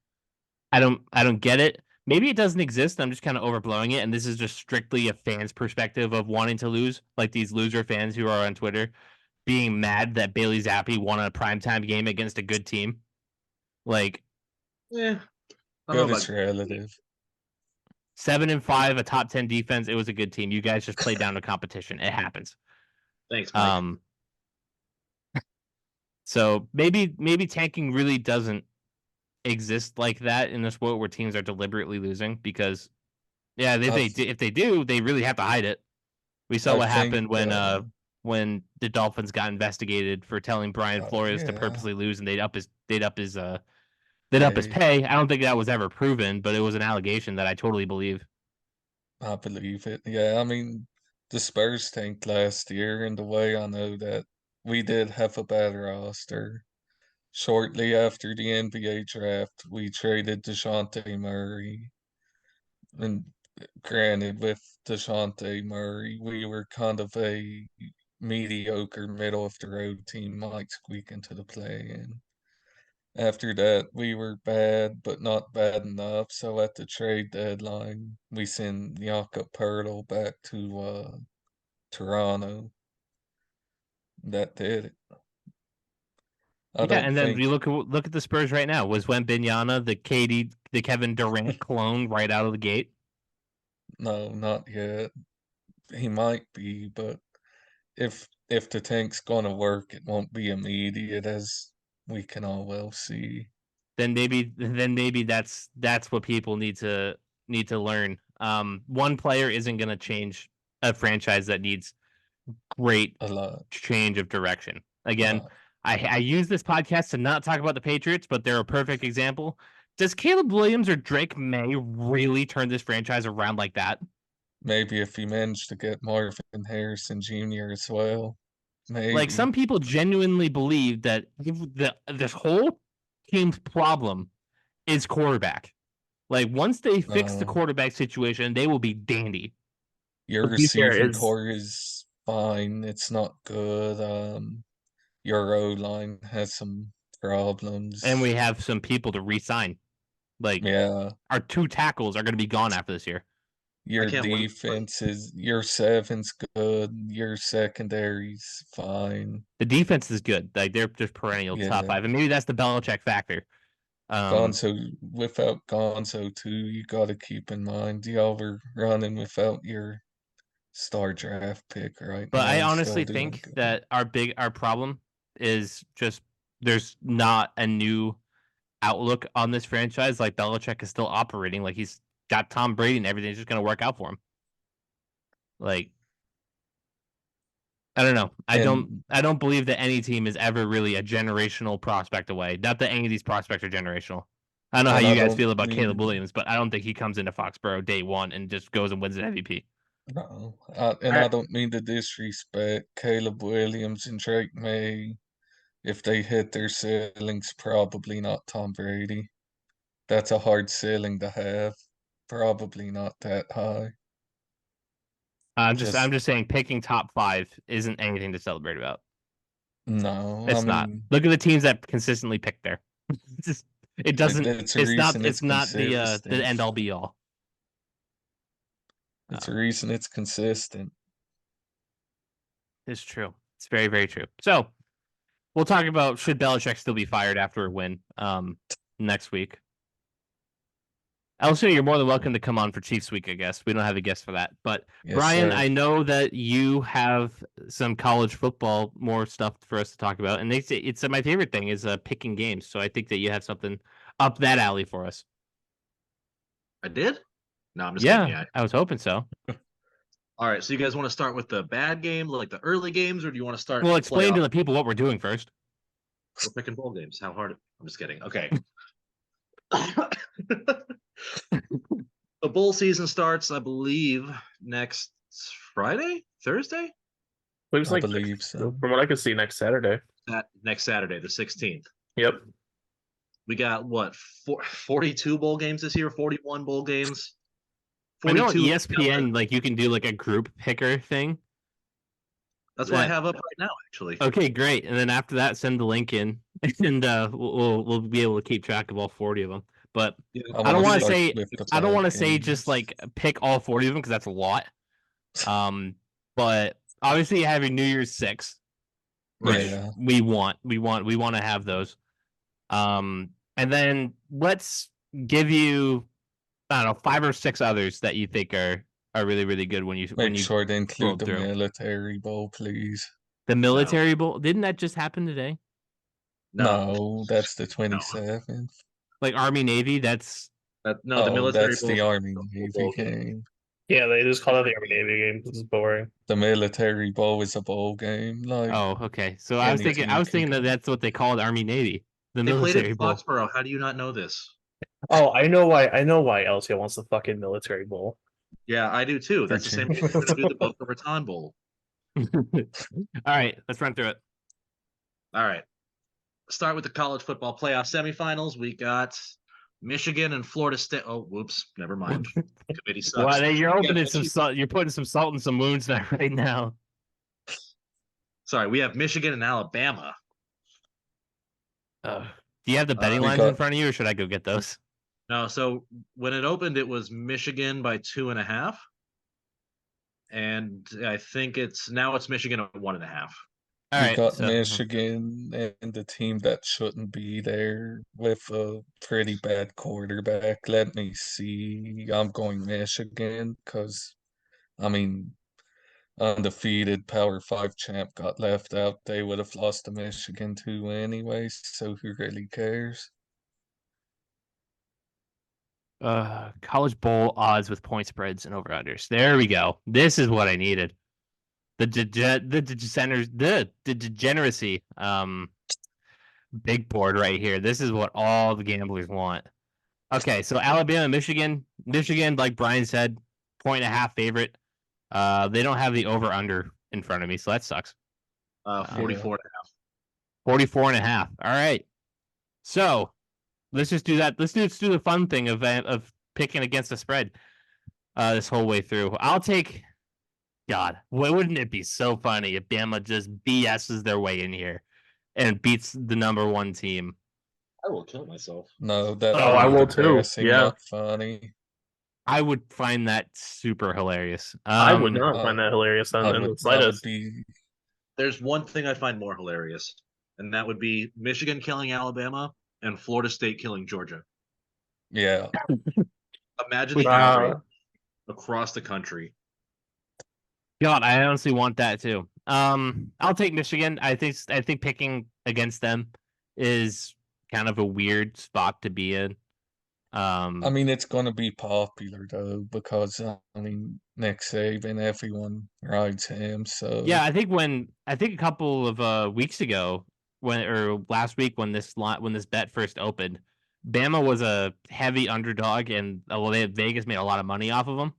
I don't get it. Maybe it doesn't exist. I'm just kind of overblowing it, and this is just strictly a fan's perspective of wanting to lose, like these loser fans who are on Twitter being mad that Bailey Zappi won a primetime game against a good team. Like, yeah, good is relative. 7-5, a top 10 defense. It was a good team. You guys just played down to competition. It happens. Thanks, Mike. So maybe tanking really doesn't exist like that in a sport where teams are deliberately losing because, yeah, if they do, they really have to hide it. We saw what happened when the Dolphins got investigated for telling Brian Flores to purposely lose, and they'd up his pay. I don't think that was ever proven, but it was an allegation that I totally believe. I believe it. Yeah, I mean, the Spurs tanked last year, and the way I know that we did have a bad roster. Shortly after the NBA draft, we traded DeJounte Murray. And granted, with DeJounte Murray, we were kind of a mediocre middle of the road team, might squeak into the play. And after that, we were bad, but not bad enough. So at the trade deadline, we sent Jakob Poeltl back to Toronto. That did it. Then you look at the Spurs right now. Was Wembanyama the Kevin Durant clone right out of the gate? No, not yet. He might be, but if the tank's gonna work, it won't be immediate, as we can all well see. Then maybe that's what people need to learn. One player isn't going to change a franchise that needs great change of direction. Again, I use this podcast to not talk about the Patriots, but they're a perfect example. Does Caleb Williams or Drake May really turn this franchise around like that? Maybe if he managed to get Marvin Harrison Jr. as well. maybe. Like some people genuinely believe that this whole team's problem is quarterback. Like once they fix the No. quarterback situation, they will be dandy. Your To be fair, receiving is core is fine. It's not good. Your O line has some problems. And we have some people to re-sign. Like Yeah, our 2 tackles are going to be gone after this year. your can't wait. defense is your seven's good. Your secondary's fine. The defense is good. Like they're just perennial top Yeah. 5, and maybe that's the Belichick factor. Gonzo, without Gonzo too, you got to keep in mind y'all were running without your star draft pick right But now I and honestly still doing think good. that our problem is just there's not a new outlook on this franchise. Like Belichick is still operating like he's got Tom Brady and everything's just going to work out for him. Like I don't know. And I don't believe that any team is ever really a generational prospect away. Not that any of these prospects are generational. I don't know how and I you guys don't feel about Caleb mean Williams, but I don't think he comes into Foxborough day 1 and just goes and wins an MVP. no, I don't mean to disrespect Caleb Williams and Drake May. If they hit their ceilings, probably not Tom Brady. That's a hard ceiling to have. Probably not that high. I'm Just just saying picking top 5 isn't anything to celebrate about. no. I It's not. mean, Look at the teams that consistently pick there. Just, it doesn't. it's a reason it's It's not the consistent. end all be all. It's a reason it's consistent. It's true. It's very very true. So we'll talk about should Belichick still be fired after a win next week. Elsio, you're more than welcome to come on for Chiefs week, I guess. We don't have a guest for that. But Yes, Brian, sir. I know that you have some college football more stuff for us to talk about. And it's my favorite thing is picking games. So I think that you have something up that alley for us. I did? No, I'm just kidding. Yeah, Yeah. I was hoping so. All right. So you guys want to start with the bad games, like the early games, or do you want to start? Well, explain to playoff? the people what we're doing first. We're picking bowl games. How hard? I'm just kidding. Okay. The bowl season starts, I believe, next Friday, Thursday, looks I like believe so. from what I can see next Saturday. next Saturday, the 16th. Yep. We got what 42 bowl games this year, 41 bowl games. I know on 42. ESPN, like you can do like a group picker thing. That's what I have up right now, actually. Okay, great. And then after that, send the link in, and we'll be able to keep track of all 40 of them. But I don't want to say I don't want to say just like pick all 40 of them because that's a lot. But obviously you have your New Year's 6, which Yeah. we want to have those. And then let's give you I don't know 5 or 6 others that you think are really really good when you Make sure to include scrolled the through. military bowl, please. The military bowl didn't that just happen today? No, that's the 27th. Like Army Navy, that's No, the Oh, military that's bowl the is Army the Navy bowl game. game. Yeah, they just call it the Army Navy game. This is boring. The military bowl is a bowl game. Like oh okay. So any I team was can thinking that go. that's what they called Army Navy, the They played military at bowl. Foxboro. How do you not know this? Oh, I know why. I know why Elsio wants the fucking military bowl. Yeah, I do too. That's the same reason we're gonna do the Boca Raton Bowl. All right, let's run through it. All right. Start with the college football playoff semifinals. We got Michigan and Florida State. Oh, whoops. Never mind. Committee sucks. Well, you're We got opening some salt. You're putting some salt in some wounds now, right now. Sorry, we have Michigan and Alabama. Do you have the betting we lines in front of you, or should I go get those? No, so when it opened, it was Michigan by 2.5. And I think it's Michigan at 1.5. All We right, got so Michigan and the team that shouldn't be there with a pretty bad quarterback. Let me see. I'm going Michigan because, I mean, undefeated Power 5 champ got left out. They would have lost to Michigan too anyways, so who really cares? college bowl odds with point spreads and over unders. There we go. This is what I needed. The degeneracy. Big board right here. This is what all the gamblers want. Okay, so Alabama, Michigan, like Brian said, 1.5 favorite. They don't have the over under in front of me, so that sucks. Yeah. 44. 44.5. All right. So let's just do that. Let's do the fun thing of picking against the spread this whole way through. I'll take. God, wouldn't it be so funny if Bama just BS's their way in here and beats the number one team? I will kill myself. No, that Oh, would I be will too. depressing, Yeah. not funny. I would find that super hilarious. I would not find that hilarious in the I would slightest. be. There's one thing I find more hilarious, and that would be Michigan killing Alabama and Florida State killing Georgia. Yeah. Imagine the Wow. outrage across the country. God, I honestly want that too. I'll take Michigan. I think picking against them is kind of a weird spot to be in. I mean, it's going to be popular though because I mean Nick Saban, everyone rides him. So yeah, I think a couple of weeks ago or last week when this bet first opened, Bama was a heavy underdog, and Vegas made a lot of money off of them.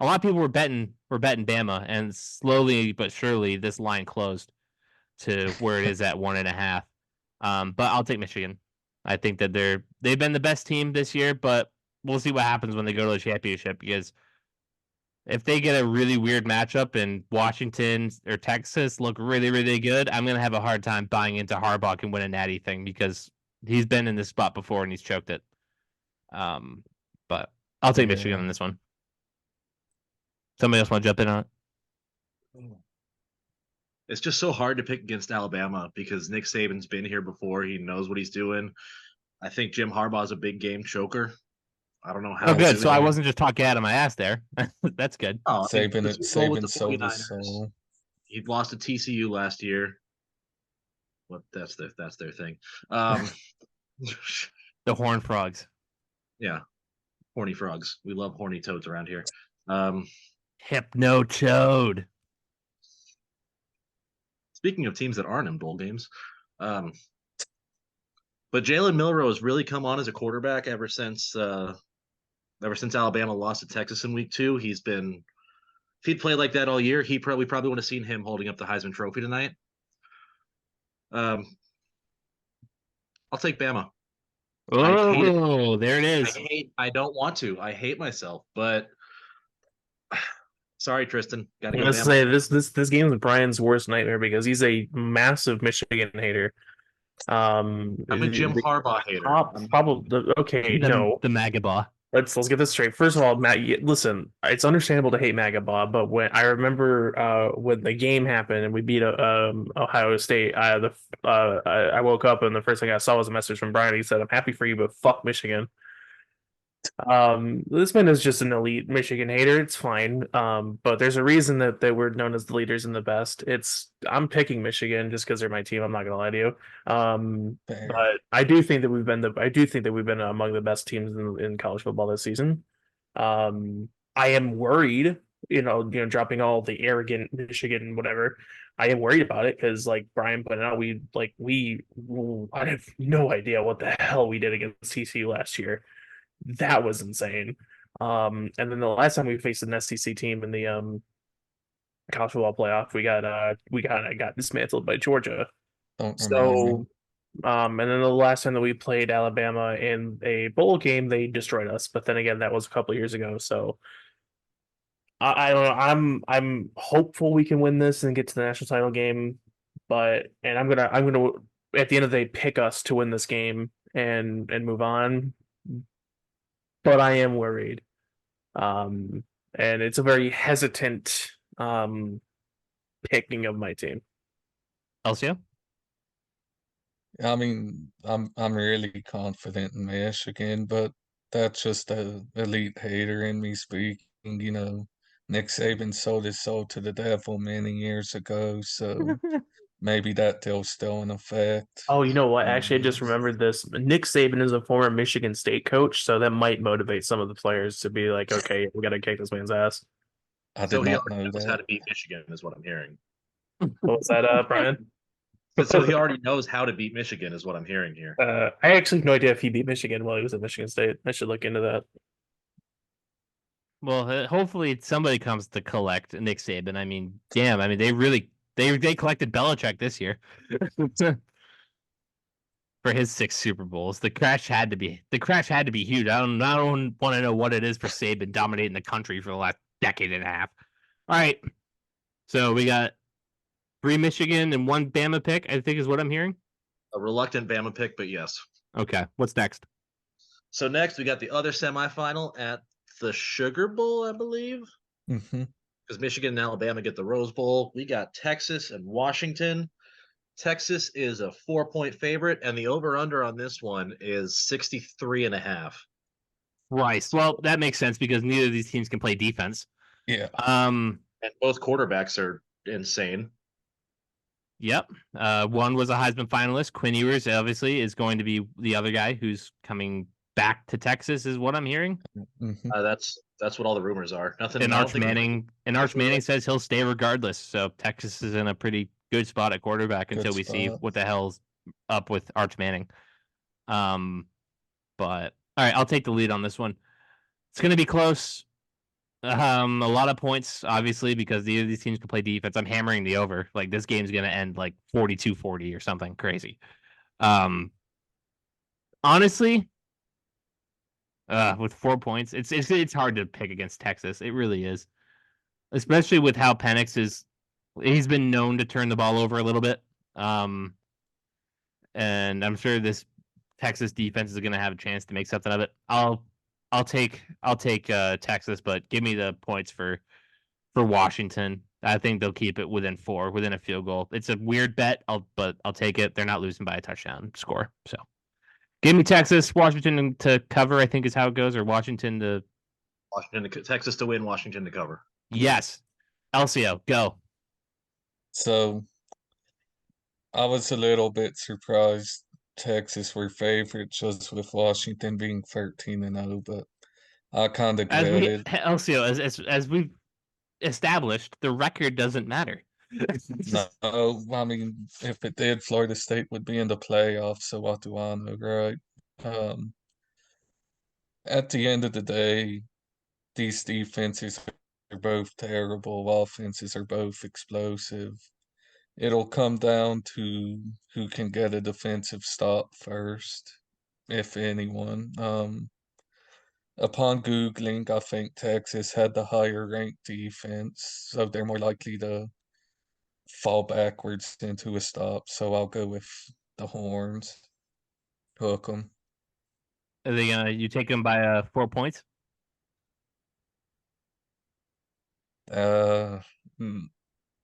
A lot of people were betting Bama, and slowly but surely this line closed to where it is at 1.5. But I'll take Michigan. I think that they've been the best team this year, but we'll see what happens when they go to the championship, because if they get a really weird matchup and Washington or Texas look really, really good, I'm gonna have a hard time buying into Harbaugh can win a natty thing, because he's been in this spot before and he's choked it. But I'll take Michigan Yeah. on this one. Somebody else want to jump in on it? It's just so hard to pick against Alabama because Nick Saban's been here before. He knows what he's doing. I think Jim Harbaugh's a big game choker. I don't know how. Oh, good. soon So I he'll- wasn't just talking out of my ass there. That's good. Oh, I mean, Saban, the Super Bowl with the Saban sold his 49ers. soul. He lost to TCU last year. What? That's their thing. The Horned Frogs. Yeah, horny frogs. We love horny toads around here. Hypno Chode. Speaking of teams that aren't in bowl games, but Jalen Milrow has really come on as a quarterback ever since Alabama lost to Texas in week 2. He's been, if he'd played like that all year, we probably would have seen him holding up the Heisman Trophy tonight. I'll take Bama. Oh, there it is. I don't want to. I hate myself, but sorry, Tristan. Got to go. Let's Bama. say this game is Brian's worst nightmare because he's a massive Michigan hater. I'm a Jim Harbaugh hater. Probably okay. No, the Magabah. let's get this straight. First of all, Matt, listen, it's understandable to hate Magabah, but when I remember when the game happened and we beat Ohio State, I woke up and the first thing I saw was a message from Brian. He said, "I'm happy for you, but fuck Michigan." This man is just an elite Michigan hater. It's fine. But there's a reason that they were known as the leaders and the best. I'm picking Michigan just because they're my team. I'm not gonna lie to you. Fair. But I do think that we've been among the best teams in college football this season. I am worried, dropping all the arrogant Michigan whatever. I am worried about it because, like Brian pointed out, I have no idea what the hell we did against TCU last year. That was insane. And then the last time we faced an SEC team in the college football playoff, we got dismantled by Georgia. Don't remind me. And then the last time that we played Alabama in a bowl game, they destroyed us. But then again, that was a couple years ago. So I don't know. I'm hopeful we can win this and get to the national title game. And I'm gonna at the end of the day pick us to win this game and move on. But I am worried. And it's a very hesitant picking of my team. Elsio? I mean, I'm really confident in Michigan, but that's just the elite hater in me speaking. Nick Saban sold his soul to the devil many years ago, so maybe that deal's still in effect. Oh, you know what? Actually, I just remembered this. Nick Saban is a former Michigan State coach, so that might motivate some of the players to be like, okay, we got to kick this man's ass. I did So he not already know knows how that. to beat Michigan, is what I'm hearing. What was that, Brian? So he already knows how to beat Michigan, is what I'm hearing here. I actually have no idea if he beat Michigan while he was at Michigan State. I should look into that. Well, hopefully somebody comes to collect Nick Saban. I mean, damn. I mean, they They collected Belichick this year for his 6 Super Bowls. The crash had to be huge. I don't want to know what it is for Saban dominating the country for the last decade and a half. All right, so we got 3 Michigan and 1 Bama pick, I think is what I'm hearing. A reluctant Bama pick, but yes. Okay, what's next? So next we got the other semifinal at the Sugar Bowl, I believe. Mm-hmm. Because Michigan and Alabama get the Rose Bowl. We got Texas and Washington. Texas is a 4-point favorite, and the over-under on this one is 63.5. Christ. Well, that makes sense because neither of these teams can play defense. Yeah. And both quarterbacks are insane. Yep. One was a Heisman finalist. Quinn Ewers obviously is going to be the other guy who's coming back to Texas, is what I'm hearing. Mm-hmm. That's what all the rumors are. Nothing. And Arch Manning says he'll stay regardless. So Texas is in a pretty good spot at quarterback until we see what the hell's up with Arch Manning. But all right, I'll take the lead on this one. It's going to be close. A lot of points, obviously, because these teams can play defense. I'm hammering the over. Like, this game's going to end like 42-40 or something crazy. Honestly, with 4 points, it's hard to pick against Texas. It really is, especially with how Penix he's been known to turn the ball over a little bit. And I'm sure this Texas defense is going to have a chance to make something of it. I'll take Texas, but give me the points for Washington. I think they'll keep it within 4, within a field goal. It's a weird bet, but I'll take it. They're not losing by a touchdown score. So give me Texas, Washington to cover, I think is how it goes, or Texas to win, Washington to cover. Yes. Elsio, go. So I was a little bit surprised Texas were favorites just with Washington being 13-0, but I kind of get it. Elsio, as we've established, the record doesn't matter. No, I mean, if it did, Florida State would be in the playoffs, so what do I know, right? At the end of the day, these defenses are both terrible. Offenses are both explosive. It'll come down to who can get a defensive stop first, if anyone. Upon Googling, I think Texas had the higher ranked defense, so they're more likely to fall backwards into a stop. So I'll go with the Horns. Hook 'em. Are they you take them by 4 points?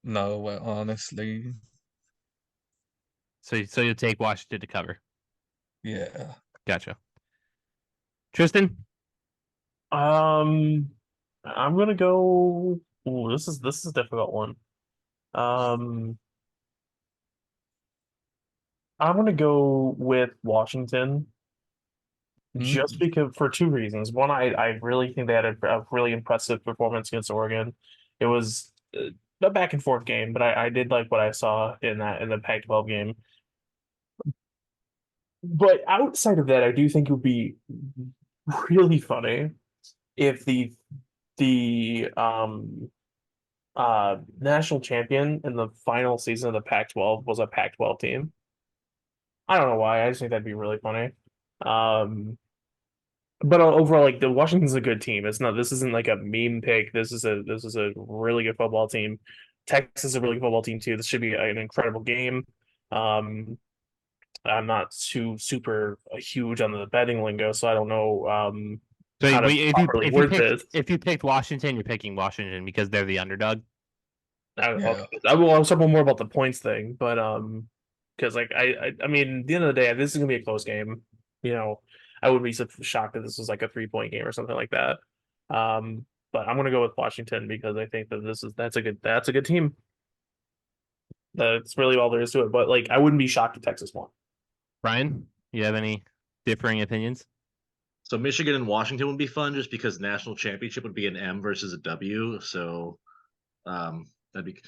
No, honestly. So you'll take Washington to cover. Yeah. Gotcha. Tristan? I'm gonna go. Ooh, this is a difficult one. I'm gonna go with Washington just because for 2 reasons. One, I really think they had a really impressive performance against Oregon. It was a back and forth game, but I did like what I saw in the Pac-12 game. But outside of that, I do think it would be really funny if the national champion in the final season of the Pac-12 was a Pac-12 team. I don't know why. I just think that'd be really funny. But overall, like the Washington's a good team. This isn't like a meme pick. This is a really good football team. Texas is a really good football team too. This should be an incredible game. I'm not super huge on the betting lingo, so I don't know So how to properly word this. if you picked Washington, you're picking Washington because they're the underdog. I will talk more about the points thing, but because like I mean, at the end of the day, this is gonna be a close game. You know, I would be shocked if this was like a 3-point game or something like that. But I'm gonna go with Washington because I think that that's a good team. That's really all there is to it. But like, I wouldn't be shocked if Texas won. Brian, you have any differing opinions? So Michigan and Washington would be fun just because national championship would be an M versus a W. So that'd be.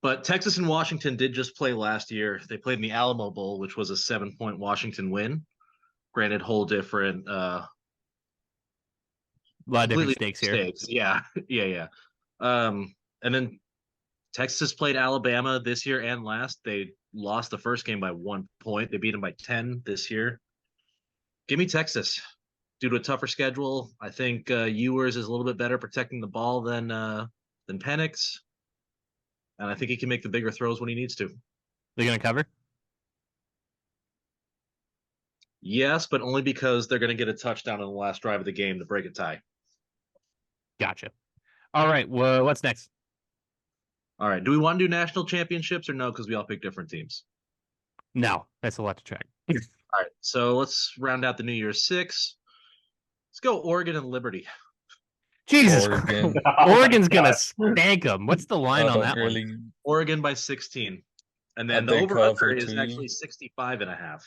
But Texas and Washington did just play last year. They played in the Alamo Bowl, which was a 7-point Washington win. Granted, whole different. A lot of different stakes here. Yeah. And then Texas played Alabama this year and last. They lost the first game by 1 point. They beat them by 10 this year. Give me Texas. Due to a tougher schedule, I think Ewers is a little bit better protecting the ball than Penix, and I think he can make the bigger throws when he needs to. They're going to cover? Yes, but only because they're going to get a touchdown on the last drive of the game to break a tie. Gotcha. All right. Well, what's next? All right. Do we want to do national championships or no? Because we all pick different teams. No, that's a lot to track. All right. So let's round out the New Year's Six. Let's go Oregon and Liberty. Jesus Oregon. Christ. Oregon's going to spank them. What's the line on that really, one? Oregon by 16. And then the they over-under cover is too. actually 65.5.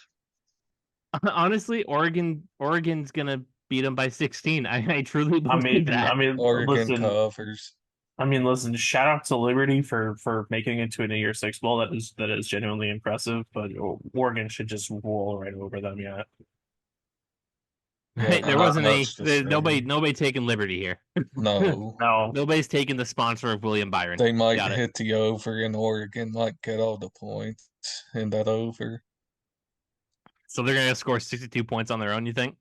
Honestly, Oregon's going to beat them by 16. I truly believe that. Oregon listen, covers. listen. Shout out to Liberty for making it to a New Year's Six bowl. That is genuinely impressive. But Oregon should just roll right over them. Yeah. Yeah, There not wasn't much to say. nobody taking Liberty here. No. No. Nobody's taking the sponsor of William Byron. They might Got it. hit the over, and Oregon might get all the points in that over. So they're going to score 62 points on their own, you think?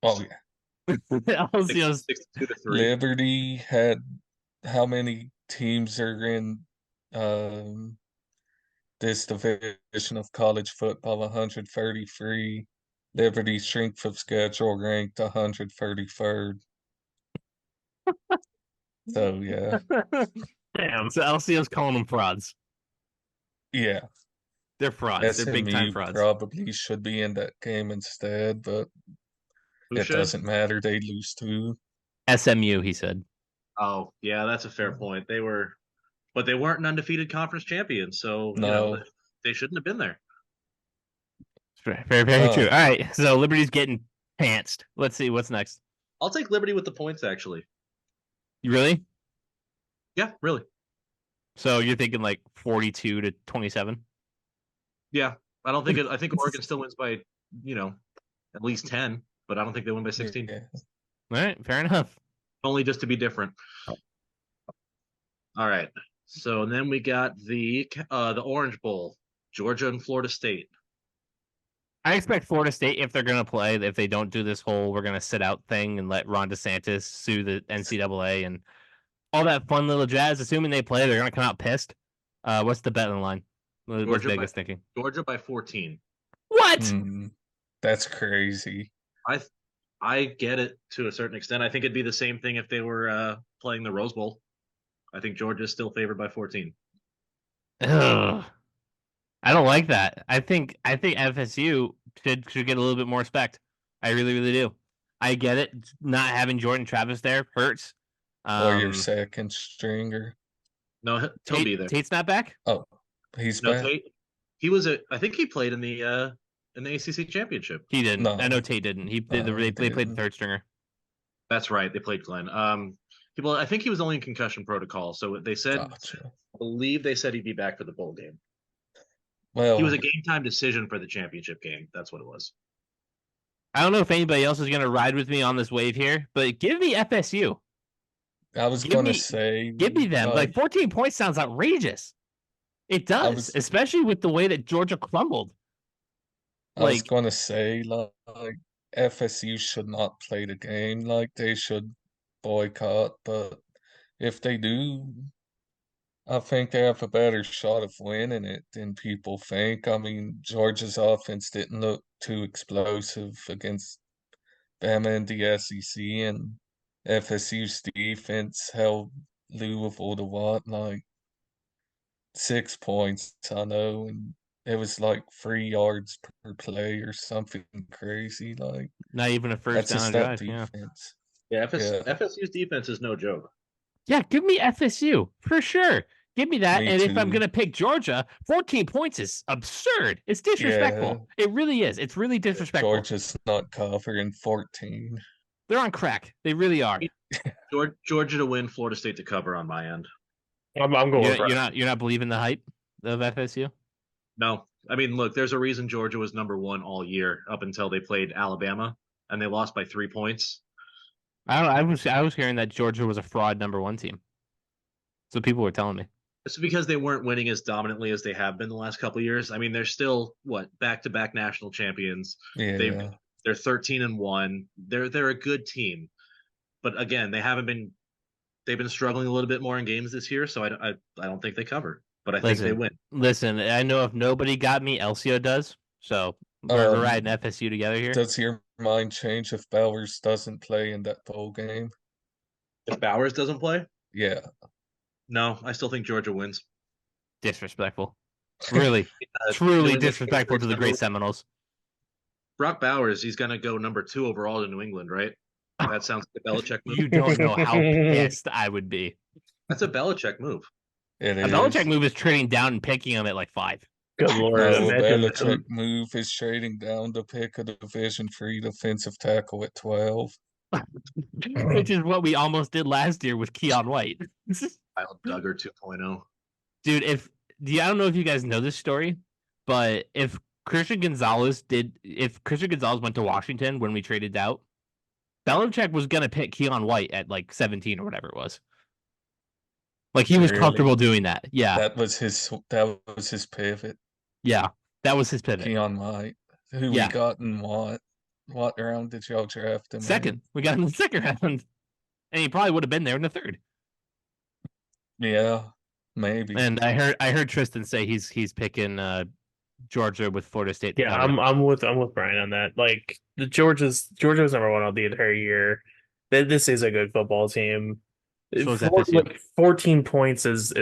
Oh yeah. Elsio's 62-3. Liberty had how many teams are in this division of college football? 133. Liberty's strength of schedule ranked 133rd. So yeah, Damn. So Elsio's calling them frauds. yeah. They're frauds. They're big time SMU frauds. probably should be in that game instead, but Who it should? doesn't matter. They lose too. SMU, he said. Oh, yeah, that's a fair point. But they weren't an undefeated conference champion, so No. they shouldn't have been there. Very, very true. All right, so Liberty's getting pantsed. Let's see what's next. I'll take Liberty with the points, actually. You really? Yeah, really. So you're thinking like 42-27? Yeah, I don't think I think Oregon still wins by at least 10, but I don't think they win by 16. Yeah. All right, fair enough. Only just to be different. All right. So then we got the Orange Bowl, Georgia and Florida State. I expect Florida State, if they're going to play, if they don't do this whole we're going to sit out thing and let Ron DeSantis sue the NCAA and all that fun little jazz, assuming they play, they're going to come out pissed. What's the bet on line? What's Vegas thinking? Georgia by 14. What? That's crazy. I get it to a certain extent. I think it'd be the same thing if they were playing the Rose Bowl. I think Georgia's still favored by 14. Ugh. I don't like that. I think FSU should get a little bit more respect. I really, really do. I get it. Not having Jordan Travis there hurts. Or your second stringer. No, he'll be there. Tate's not back? Oh, he's back. Tate, he was I think he played in the ACC championship. He didn't. No. I know Tate didn't. They played the third stringer. That's right. They played Glenn. I think he was only in concussion protocol. So they said, Gotcha. I believe they said he'd be back for the bowl game. Well, He was a game time decision for the championship game. That's what it was. I don't know if anybody else is going to ride with me on this wave here, but give me FSU. I was going to say, give me them. Like 14 points sounds outrageous. It does, especially with the way that Georgia crumbled. I was going to say, like FSU should not play the game. Like they should boycott. But if they do, I think they have a better shot of winning it than people think. I mean, Georgia's offense didn't look too explosive against Bama and the SEC, and FSU's defense held Louisville to what, like 6 points, I know, and it was like 3 yards per play or something crazy. Like not even a first down drive. Defense. Yeah, FSU's defense is no joke. Yeah, give me FSU for sure. Give me that. Me and too. If I'm going to pick Georgia, 14 points is absurd. It's disrespectful. Yeah. It really is. It's really disrespectful. Georgia's not covering 14. They're on crack. They really are. Georgia to win, Florida State to cover on my end. I'm going for it. You're not believing the hype of FSU? No. I mean, look, there's a reason Georgia was number 1 all year up until they played Alabama, and they lost by 3 points. I was hearing that Georgia was a fraud number 1 team. So people were telling me. It's because they weren't winning as dominantly as they have been the last couple of years. I mean, they're still back-to-back national champions. They've Yeah, they're 13-1. They're a good team, but again, they've been struggling a little bit more in games this year. So I don't think they cover, but I think they win. Listen. I know if nobody got me, Elsio does. So we're riding um, FSU together here. does your mind change if Bowers doesn't play in that bowl game? If Bowers doesn't play, Yeah. no, I still think Georgia wins. Disrespectful. Really, New truly England disrespectful to Patriots the great number Seminoles. Brock Bowers, he's gonna go number 2 overall to New England, right? That sounds like a Belichick move. You don't know how pissed I would be. That's a Belichick move. It A is. Belichick move is trading down and picking him at like 5. Good lord! No, a Imagine Belichick move is trading down to pick a Division III defensive tackle at 12. Which is what we almost did last year with Keon White. Kyle Duggar 2.0. Dude, I don't know if you guys know this story, but if Christian Gonzalez went to Washington when we traded out, Belichick was gonna pick Keon White at like 17 or whatever it was. Like he was Really? comfortable doing that. Yeah. That was his pivot. Yeah. That was his pivot. Keon White, who Yeah. we got in what round did y'all draft him Second. in? We got him in the second round. And he probably would have been there in the third. Yeah, maybe. And I heard Tristin say he's picking Georgia with Florida State. Yeah, I'm with Brian on that. Like the Georgia was number one all the entire year. This is a good football team. So is FSU. Like 14 points is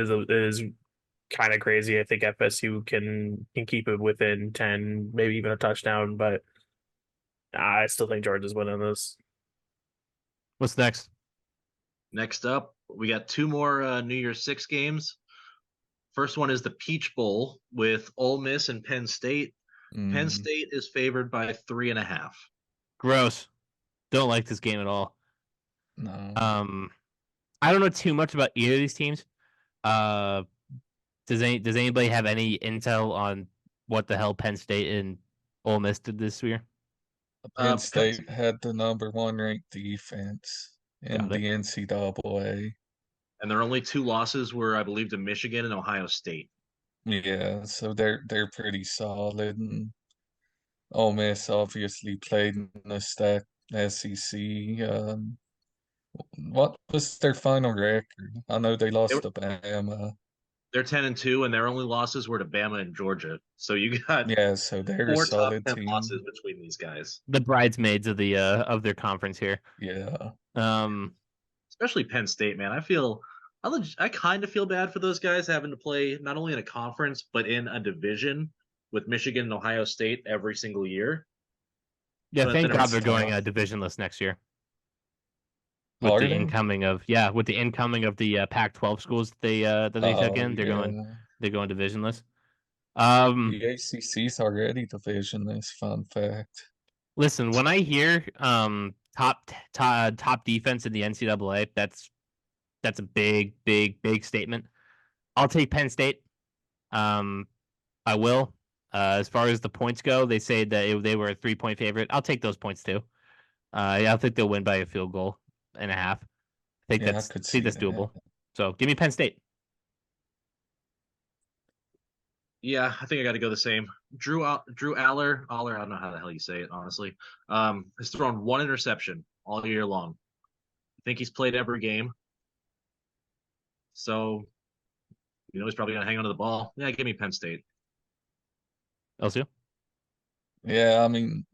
kind of crazy. I think FSU can keep it within 10, maybe even a touchdown, but I still think Georgia's winning this. What's next? Next up, we got 2 more New Year's Six games. First one is the Peach Bowl with Ole Miss and Penn State. Penn State is favored by 3.5. Gross. Don't like this game at all. No. I don't know too much about either of these teams. Does anybody have any intel on what the hell Penn State and Ole Miss did this year? Penn State had the number 1 ranked defense in the NCAA. And their only 2 losses were, I believe, to Michigan and Ohio State. Yeah, so they're pretty solid. And Ole Miss obviously played in the stacked SEC. What was their final record? I know they lost to Bama. They're 10-2, and their only losses were to Bama and Georgia. So you got so they're 4 a solid top 10 team. losses between these guys. The bridesmaids of the of their conference here. Yeah. Especially Penn State, man. I kind of feel bad for those guys having to play not only in a conference but in a division with Michigan and Ohio State every single year. Yeah, But thank then God it's they're going tough. Divisionless next year. Are With the they? incoming of the Pac-12 schools that they took in, they're going divisionless. The ACC's already divisionless. Fun fact. Listen, when I hear top defense in the NCAA, that's a big statement. I'll take Penn State. I will. As far as the points go, they say that they were a 3-point favorite. I'll take those points too. I think they'll win by a field goal and a half. I think that's doable. So give me Penn State. Yeah, I think I got to go the same. Drew Aller, I don't know how the hell you say it, honestly. Has thrown 1 interception all year long. I think he's played every game. So, he's probably going to hang on to the ball. Yeah, give me Penn State. Elsio? Yeah, I mean,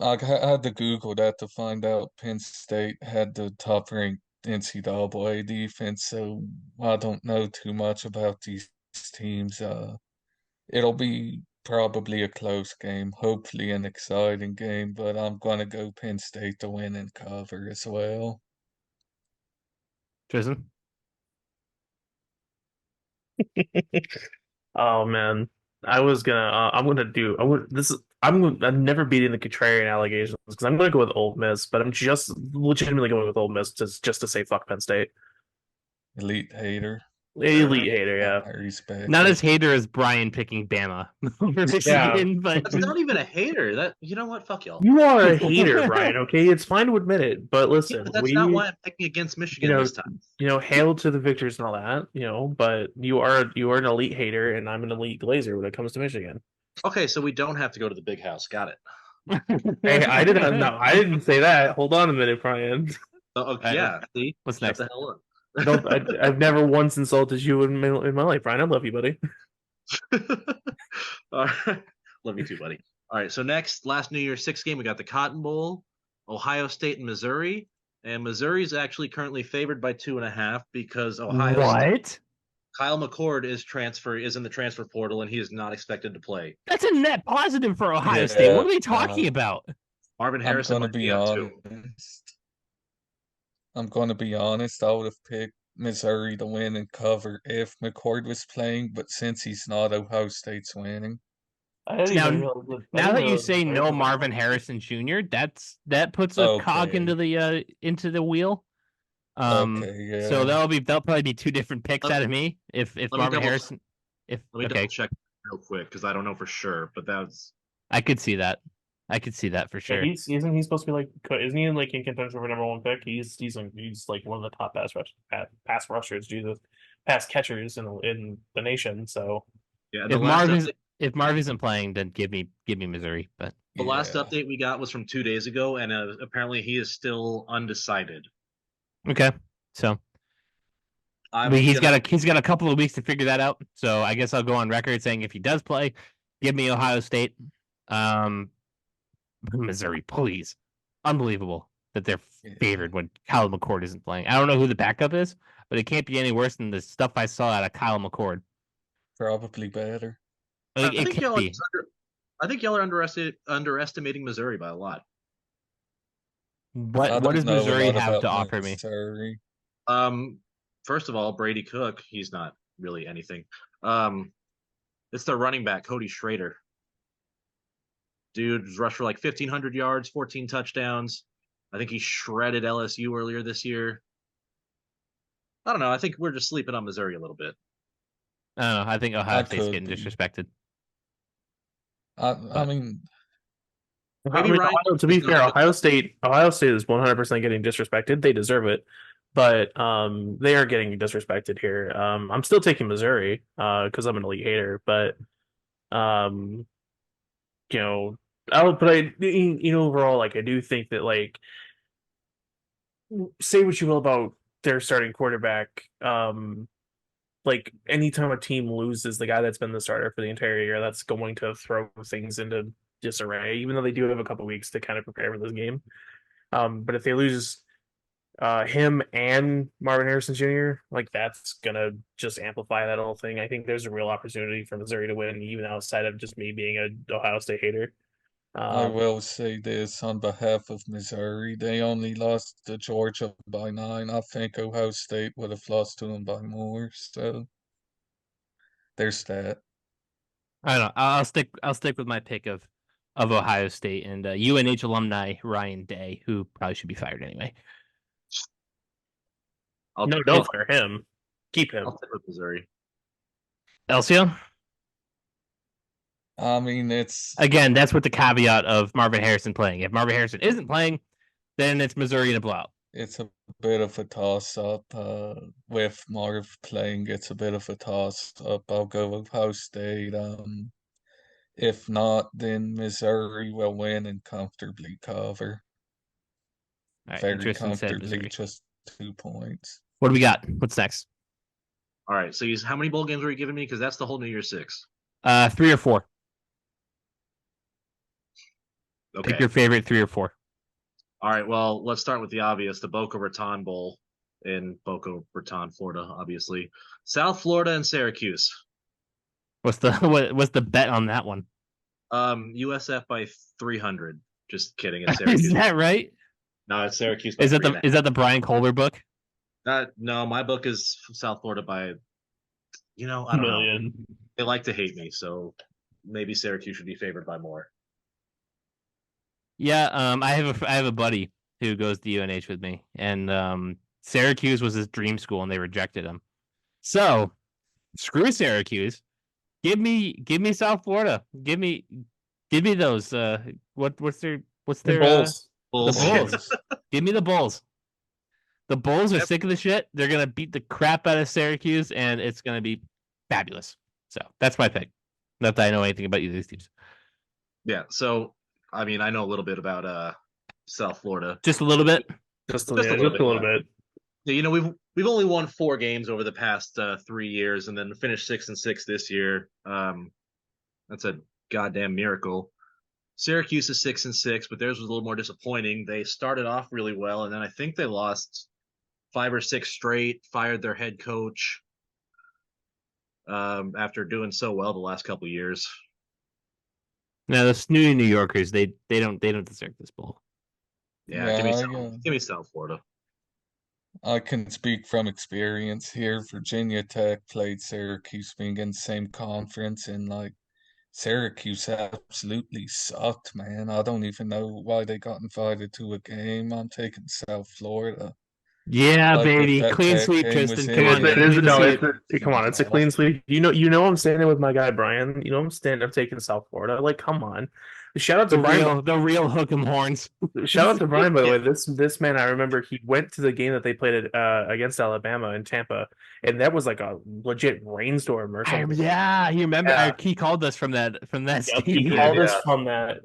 I had to Google that to find out Penn State had the top ranked NCAA defense, so I don't know too much about these teams. It'll be probably a close game, hopefully an exciting game, but I'm gonna go Penn State to win and cover as well. Tristan? Oh man, I'm never beating the contrarian allegations because I'm gonna go with Ole Miss, but I'm just legitimately going with Ole Miss just to say fuck Penn State. Elite hater. Elite hater, yeah. I respect Not it. as hater as Brian picking Bama over Michigan, but That's not even a hater. That you know what? Fuck y'all. You are a hater, Brian. Okay, it's fine to admit it, but Yeah, listen, but that's not why I'm picking against Michigan this time. hail to the victors and all that, but you are an elite hater, and I'm an elite glazer when it comes to Michigan. Okay, so we don't have to go to the big house. Got it. Hey, I didn't say that. Hold on a minute, Brian. Okay, yeah. See, What's shut next? the hell up. I've never once insulted you in my life, Brian. I love you, buddy. All right. Love you too, buddy. All right, so next, last New Year's Six game, we got the Cotton Bowl, Ohio State and Missouri. And Missouri's actually currently favored by 2.5 because Ohio State, Kyle McCord is in the transfer portal and he is not expected to play. That's a net positive for Ohio State. What are they talking about? Marvin Harrison might be up too. I'm going to be honest. I would have picked Missouri to win and cover if McCord was playing, but since he's not, Ohio State's winning. Now that you say no Marvin Harrison Jr., that puts a cog into the wheel. Okay, yeah. So that'll probably be two different picks out of me if Marvin Harrison. Let me double check real quick because I don't know for sure, but I could see that. I could see that for sure. Yeah, isn't he supposed to be isn't he in contention for number 1 pick? He's like one of the top pass rushers, pass catchers in the nation. So yeah, if Marv isn't playing, then give me Missouri. But the last update we got was from 2 days ago, and apparently he is still undecided. Okay, so he's got a couple of weeks to figure that out. So I guess I'll go on record saying if he does play, give me Ohio State. Missouri, please. Unbelievable that they're favored when Kyle McCord isn't playing. I don't know who the backup is, but it can't be any worse than the stuff I saw out of Kyle McCord. Probably better. I think y'all are underestimating Missouri by a lot. What does Missouri have to offer me? First of all, Brady Cook, he's not really anything. It's their running back, Cody Schrader. Dude rushed for like 1,500 yards, 14 touchdowns. I think he shredded LSU earlier this year. I don't know. I think we're just sleeping on Missouri a little bit. I don't know. I think Ohio State's getting disrespected. I mean, to be fair, Ohio State is 100% getting disrespected. They deserve it, but they are getting disrespected here. I'm still taking Missouri because I'm an elite hater, but overall, I do think that say what you will about their starting quarterback. Anytime a team loses the guy that's been the starter for the entire year, that's going to throw things into disarray, even though they do have a couple weeks to kind of prepare for this game. But if they lose him and Marvin Harrison Jr., that's gonna just amplify that whole thing. I think there's a real opportunity for Missouri to win, even outside of just me being an Ohio State hater. I will say this on behalf of Missouri. They only lost to Georgia by 9. I think Ohio State would have lost to them by more. So there's that. I don't know. I'll stick with my pick of Ohio State and UNH alumni Ryan Day, who probably should be fired anyway. Don't fire him. Keep him. I'll stick with Missouri. Elsio? I mean, again, that's with the caveat of Marvin Harrison playing. If Marvin Harrison isn't playing, then it's Missouri in a blowout. It's a bit of a toss-up. With Marv playing, it's a bit of a toss-up. I'll go with Ohio State. If not, then Missouri will win and comfortably cover. Right, very comfortably, just 2 points. What do we got? What's next? All right, so how many bowl games are you giving me? Because that's the whole New Year's Six. 3 or 4. Okay. Pick your favorite 3 or 4. All right, well, let's start with the obvious, the Boca Raton Bowl in Boca Raton, Florida, obviously. South Florida and Syracuse. What's the bet on that one? USF by 300. Just kidding. It's Syracuse. Is that right? No, it's Syracuse. Is that the Brian Kohler book? No, my book is South Florida by, I don't know. They like to hate me, so maybe Syracuse should be favored by more. Yeah, I have a buddy who goes to UNH with me, and Syracuse was his dream school, and they rejected him. So screw Syracuse. Give me South Florida. Give me those. What's their The Bulls. the Bulls. Bulls. Give me the Bulls. The Bulls are Yep. sick of the shit. They're gonna beat the crap out of Syracuse, and it's gonna be fabulous. So that's my pick. Not that I know anything about either of these teams. Yeah. So I mean, I know a little bit about South Florida. Just a little bit. Just a Just a little little bit. Yeah, you know, we've only won 4 games over the past 3 years, and then finished 6-6 this year. That's a goddamn miracle. Syracuse is 6-6, but theirs was a little more disappointing. They started off really well, and then I think they lost 5 or 6 straight. Fired their head coach after doing so well the last couple of years. Now the snooty New Yorkers, they don't deserve this bowl. Yeah, give me South Florida. I can speak from experience here. Virginia Tech played Syracuse being in the same conference, and like Syracuse absolutely sucked, man. I don't even know why they got invited to a game. I'm taking South Florida. Yeah, Like if baby, that clean Tech sweep, game was Tristan. in Come on, It man. is Clean no, sweep. come on, it's a clean sweep. You know I'm standing with my guy Brian. You know I'm taking South Florida. Like, come on. Shout out to Brian. The real hook 'em horns. Shout out to Brian, by the way. This man, I remember he went to the game that they played against Alabama in Tampa, and that was like a legit rainstorm or something. Yeah, he remember. Yeah. He called us from that Yep, stadium. he called us from that.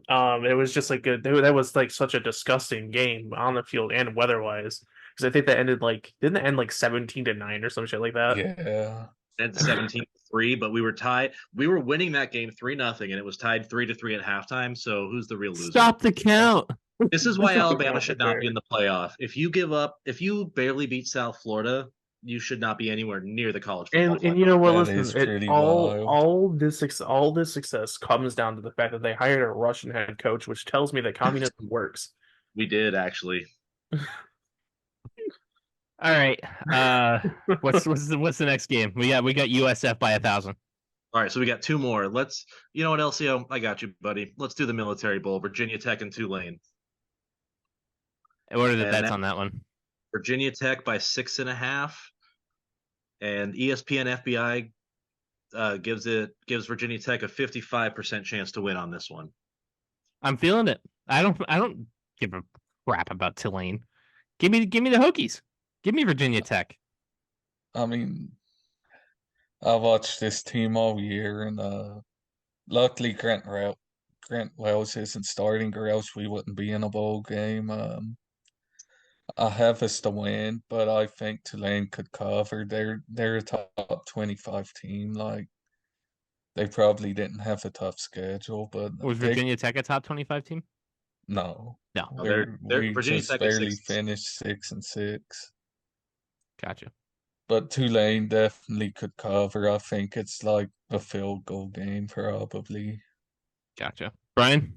It was just like that was like such a disgusting game on the field and weather-wise. Because I think that ended didn't it end like 17-9 or some shit like that? Yeah. And 17-3, but we were tied. We were winning that game 3-0, and it was tied 3-3 at halftime. So who's the real loser? Stop the count. This is why Stop the Alabama count should right not be in the playoff. If you give up, if you barely beat South Florida, you should not be anywhere near the college football And playoff. you know what? That is Listen, pretty wild. all this success comes down to the fact that they hired a Russian head coach, which tells me that communism works. We did actually. All right. What's the next game? We got USF by 1,000. All right, so we got 2 more. You know what, Elsio? I got you, buddy. Let's do the Military Bowl, Virginia Tech and Tulane. What are the And bets on that one? Virginia Tech by 6.5, and ESPN FBI gives Virginia Tech a 55% chance to win on this one. I'm feeling it. I don't give a crap about Tulane. Give me the Hokies. Give me Virginia Tech. I mean, I watched this team all year, and luckily Grant Wells isn't starting, or else we wouldn't be in a bowl game. I have us to win, but I think Tulane could cover. They're a top 25 team. Like they probably didn't have a tough schedule, but Was Virginia Tech a top 25 team? no, No. They're we Virginia just Tech is barely 6. finished 6-6. Gotcha. But Tulane definitely could cover. I think it's like a field goal game, probably. Gotcha. Brian?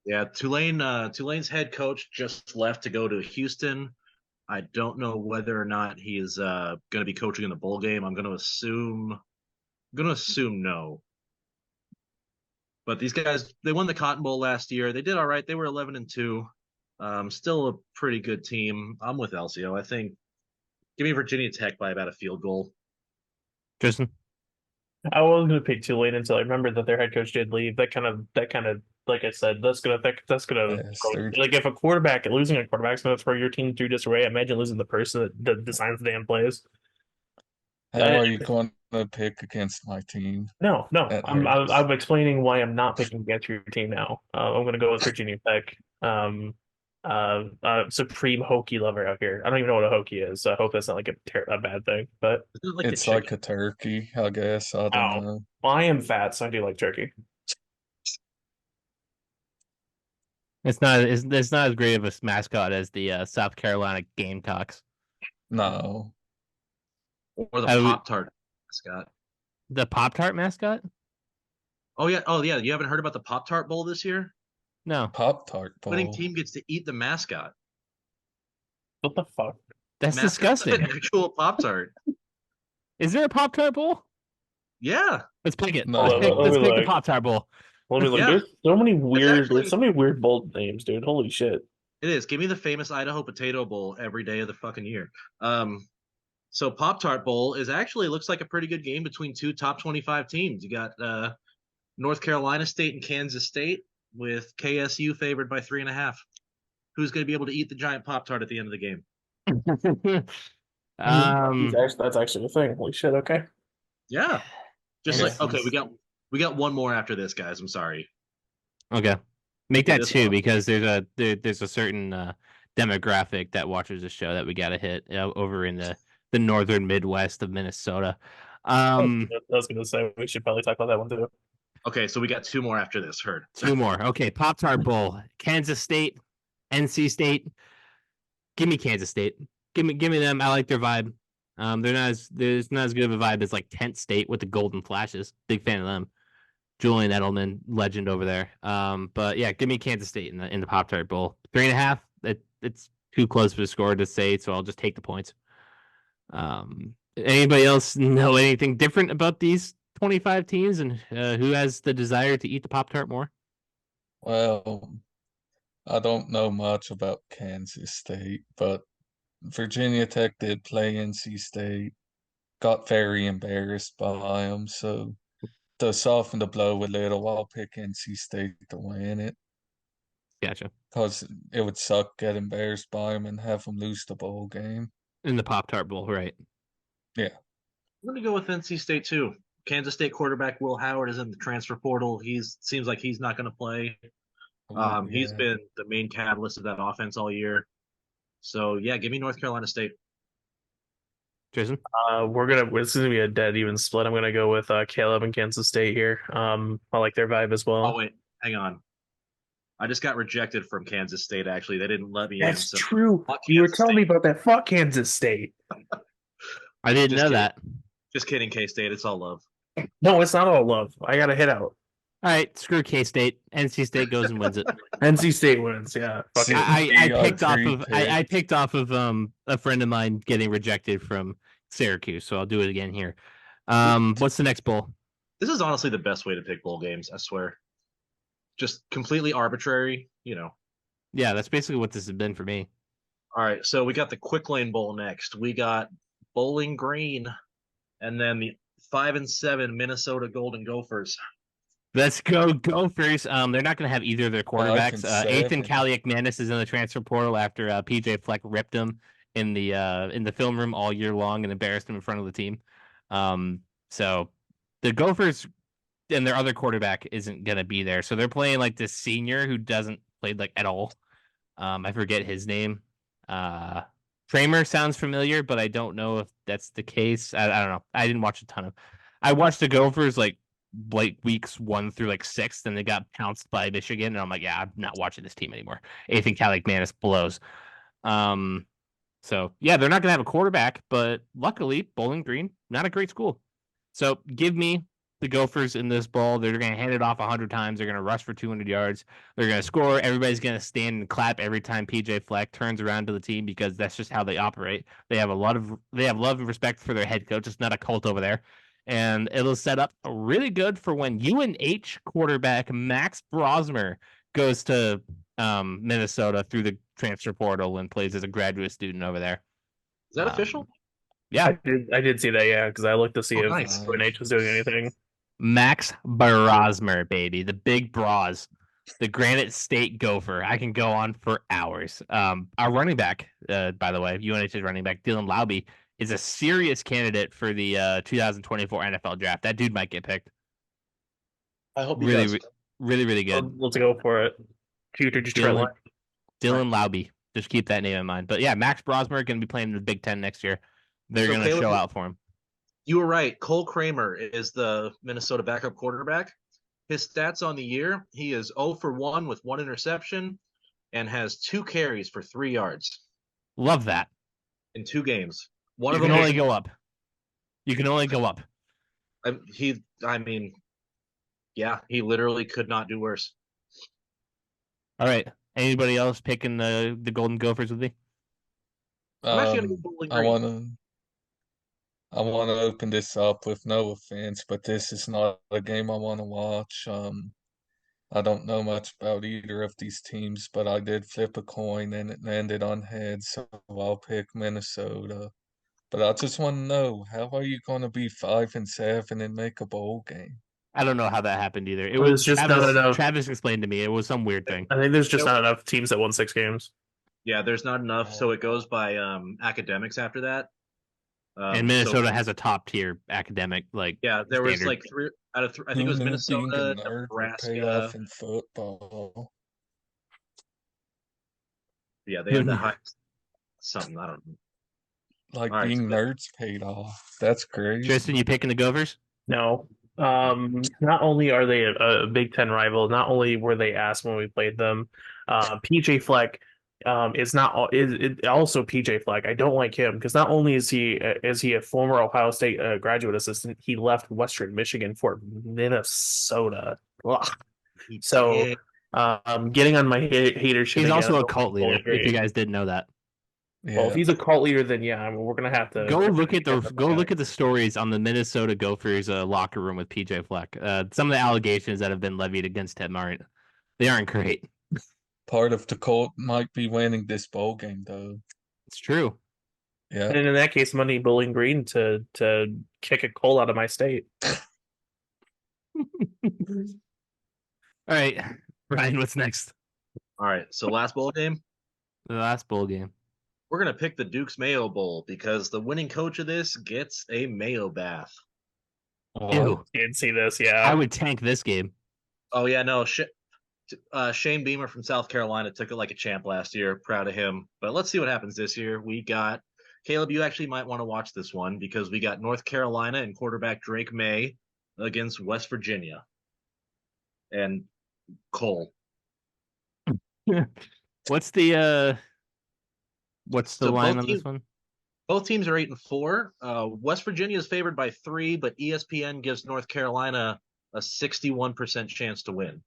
Yeah, Tulane's head coach just left to go to Houston. I don't know whether or not he is going to be coaching in the bowl game. I'm going to assume no. But these guys, they won the Cotton Bowl last year. They did all right. They were 11-2. Still a pretty good team. I'm with Elsio. I think give me Virginia Tech by about a field goal. Tristan? I was going to pick Tulane until I remembered that their head coach did leave. That kind of, like I said, that's gonna Bastard. like if losing a quarterback's gonna throw your team through disarray. Imagine losing the person that designs the damn plays. How are you going to pick against my team? No, That I'm hurts. explaining why I'm not picking against your team now. I'm going to go with Virginia Tech. Supreme Hokie lover out here. I don't even know what a Hokie is, so I hope that's not like a bad thing. But Isn't it like It's a like chicken? a turkey, I guess. I don't Ow. know. well, I am fat, so I do like turkey. It's not as great of a mascot as the South Carolina Gamecocks. No. Or the I would- Pop-Tart mascot. The Pop-Tart mascot? Oh yeah. You haven't heard about the Pop-Tart Bowl this year? No. Pop-Tart Winning Bowl. team gets to eat the mascot. What the fuck? That's Mascot's disgusting. an actual Pop-Tart. Is there a Pop-Tart bowl? Yeah. Let's pick it. No. Let's pick the Like- Pop-Tart bowl. Let me look. Yeah. There's so many weird. actually- There's so many weird bold names, dude. Holy shit. It is. Give me the famous Idaho Potato Bowl every day of the fucking year. So Pop-Tart Bowl is actually looks like a pretty good game between two top 25 teams. You got North Carolina State and Kansas State, with KSU favored by 3.5. Who's going to be able to eat the giant Pop-Tart at the end of the game? That's actually a thing. Holy shit! Okay. Yeah. Just Okay. like okay, we got one more after this, guys. I'm sorry. Okay, make Okay, that this two one. because there's a certain demographic that watches the show that we got to hit over in the northern Midwest of Minnesota. I was gonna say we should probably talk about that one too. Okay, so we got two more after this. Heard. Two more. Okay, Pop Tart Bowl, Kansas State, NC State. Give me Kansas State. Give me them. I like their vibe. There's not as good of a vibe as like Kent State with the Golden Flashes. Big fan of them. Julian Edelman, legend over there. But yeah, give me Kansas State in the Pop Tart Bowl. 3.5. It's too close for the score to say, so I'll just take the points. Anybody else know anything different about these 25 teams and who has the desire to eat the Pop Tart more? Well, I don't know much about Kansas State, but Virginia Tech did play NC State, got very embarrassed by them, so to soften the blow a little, I'll pick NC State to win it. Gotcha. Because it would suck get embarrassed by them and have them lose the bowl game. In the Pop Tart Bowl, right? Yeah. I'm going to go with NC State too. Kansas State quarterback Will Howard is in the transfer portal. Seems like he's not going to play. He's Yeah. been the main catalyst of that offense all year. So yeah, give me North Carolina State. Jason? This is gonna be a dead even split. I'm gonna go with Caleb and Kansas State here. I like their vibe as well. Oh wait, hang on. I just got rejected from Kansas State. Actually, they didn't let me in. That's So true. fuck You were Kansas telling me State. about that. Fuck Kansas State. I didn't Just know kidding. that. Just kidding, K State. It's all love. No, it's not all love. I got to hit out. All right, screw K State. NC State goes and wins it. NC State wins. Yeah. Fuck it. I picked off of a friend of mine getting rejected from Syracuse, so I'll do it again here. What's the next bowl? This is honestly the best way to pick bowl games. I swear. Just completely arbitrary. Yeah, that's basically what this has been for me. All right, so we got the Quick Lane Bowl next. We got Bowling Green, and then the 5-7 Minnesota Golden Gophers. Let's go Gophers. They're not going to have either of their quarterbacks. 5-7. Ethan Kaliakmanis is in the transfer portal after PJ Fleck ripped him in the film room all year long and embarrassed him in front of the team. So the Gophers and their other quarterback isn't going to be there. So they're playing like this senior who doesn't play like at all. I forget his name. Kramer sounds familiar, but I don't know if that's the case. I don't know. I didn't watch a ton of. I watched the Gophers like weeks 1 through like 6, then they got pounced by Michigan, and I'm like, yeah, I'm not watching this team anymore. Ethan Kaliakmanis blows. So yeah, they're not gonna have a quarterback, but luckily Bowling Green, not a great school. So give me the Gophers in this ball. They're gonna hand it off 100 times. They're gonna rush for 200 yards. They're gonna score. Everybody's gonna stand and clap every time PJ Fleck turns around to the team because that's just how they operate. They have love and respect for their head coach. It's not a cult over there. And it'll set up really good for when UNH quarterback Max Brosmer goes to Minnesota through the transfer portal and plays as a graduate student over there. Is that official? Yeah, I did see that. Yeah, because I looked to see if nice. UNH was doing anything. Max Brosmer, baby, the big bras, the Granite State Gopher. I can go on for hours. Our running back, by the way, UNH's running back Dylan Lauby, is a serious candidate for the 2024 NFL draft. That dude might get picked. I hope he Really, does. really good. Let's go for it. Future Detroit. Dylan Lauby. Just keep that name in mind. But yeah, Max Brosmer going to be playing in the Big Ten next year. They're going to show out for him. You were right. Cole Kramer is the Minnesota backup quarterback. His stats on the year, he is 0 for 1 with 1 interception and has 2 carries for 3 yards. Love that. In 2 games. You can only go up. You can only go up. He literally could not do worse. All right. Anybody else picking the Golden Gophers with me? I'm actually gonna go Bowling Green. I want to open this up with no offense, but this is not a game I want to watch. I don't know much about either of these teams, but I did flip a coin and it landed on heads, so I'll pick Minnesota. But I just want to know, how are you going to be 5-7 and make a bowl game? I don't know how that happened either. It Well, was it's just not enough. Travis explained to me it was some weird thing. I think there's just Nope. not enough teams that won 6 games. Yeah, there's not enough, so it goes by academics after that. And Minnesota has a top tier academic yeah, there was standard. like 3 out of 3. I think it was Being a Minnesota, nerd will pay Nebraska. off in football. Yeah, they had the high something. I don't know. Like All right, being so- nerds paid off. That's crazy. Tristan, you picking the Gophers? No. Not only are they a Big Ten rival, not only were they asked when we played them, PJ Fleck is not is also PJ Fleck. I don't like him because not only is he a former Ohio State graduate assistant, he left Western Michigan for Minnesota. Ugh. So getting on my hater shit. He's again, also I a don't cult fully leader. agree. If you guys didn't know that, Well, if he's a cult leader, then yeah, we're gonna have to go look at the stories on the Minnesota Gophers locker room with PJ Fleck. Some of the allegations that have been levied against him aren't great. Part of the cult might be winning this bowl game, though. It's true. Yeah. And in that case, money Bowling Green to kick a coal out of my state. All right, Ryan, what's next? All right, so last bowl game, The last bowl game. we're gonna pick the Duke's Mayo Bowl because the winning coach of this gets a mayo bath. Ew. Did see this, yeah. I would tank this game. Oh yeah, no shit. Shane Beamer from South Carolina took it like a champ last year. Proud of him. But let's see what happens this year. We got Caleb. You actually might want to watch this one because we got North Carolina and quarterback Drake May against West Virginia and Cole. What's the So line both on this one? Both teams are 8-4. West Virginia is favored by 3, but ESPN gives North Carolina a 61% chance to win.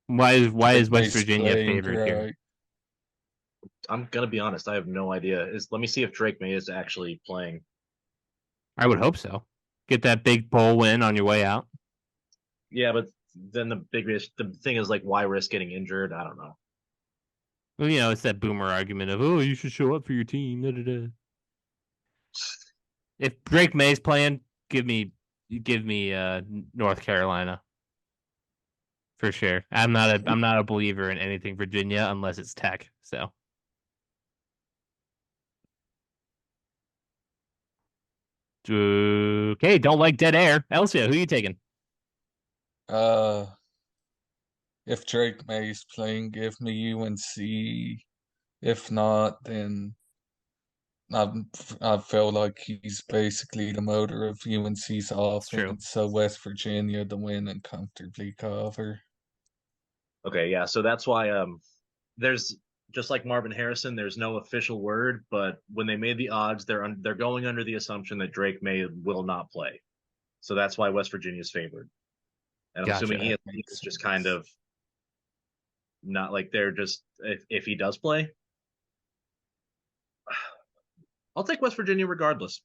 Why is West May's Virginia playing favored here? right. I'm gonna be honest. I have no idea. Let me see if Drake May is actually playing. I would hope so. Get that big bowl win on your way out. Yeah, but then the thing is like, why risk getting injured? I don't know. Well, you know, it's that boomer argument of, oh, you should show up for your team. Da, da, da. If Drake May's playing, give me North Carolina for sure. I'm not a believer in anything Virginia unless it's Tech. So okay, don't like dead air. Elsio, who you taking? If Drake May's playing, give me UNC. If not, then I feel like he's basically the motor of UNC's offense. true. So West Virginia to win and comfortably cover. Okay, yeah. So that's why there's just like Marvin Harrison. There's no official word, but when they made the odds, they're going under the assumption that Drake May will not play. So that's why West Virginia is favored. And I'm Gotcha. assuming he's just kind of not like they're just if he does play. I'll take West Virginia regardless,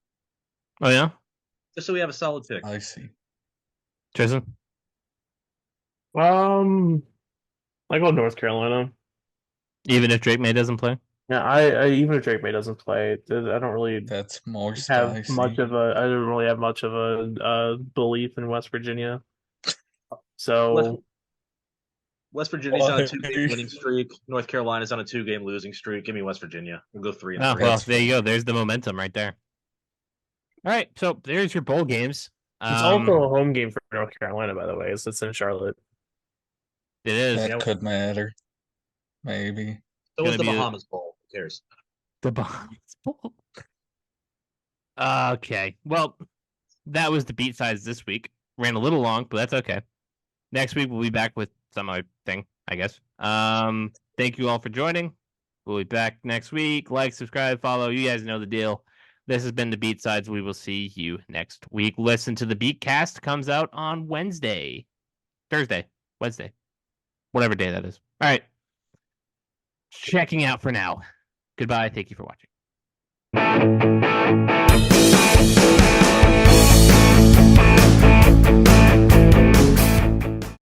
Oh yeah, just so we have a solid pick. I see. Tristan. I go North Carolina. Even if Drake May doesn't play. Yeah, I even if Drake May doesn't play, I don't really That's more have spicy. much of a. I don't really have much of a belief in West Virginia. So West Virginia's on a 2-game winning streak. North Carolina's on a 2-game losing streak. Give me West Virginia. We'll go 3-3. Oh, well, there you go. There's the momentum right there. All right, so there's your bowl games. it's also a home game for North Carolina, by the way. It's in Charlotte. It is. That Yeah. could matter. Maybe. So was gonna the be a- Bahamas Bowl. Who cares? The Bahamas Bowl. Okay. Well, that was the Beatsides this week. Ran a little long, but that's okay. Next week we'll be back with some other thing, I guess. Thank you all for joining. We'll be back next week. Like, subscribe, follow. You guys know the deal. This has been the Beatsides. We will see you next week. Listen to the Beatcast. Comes out on Wednesday. Thursday. Wednesday. Whatever day that is. All right. Checking out for now. Goodbye. Thank you for watching.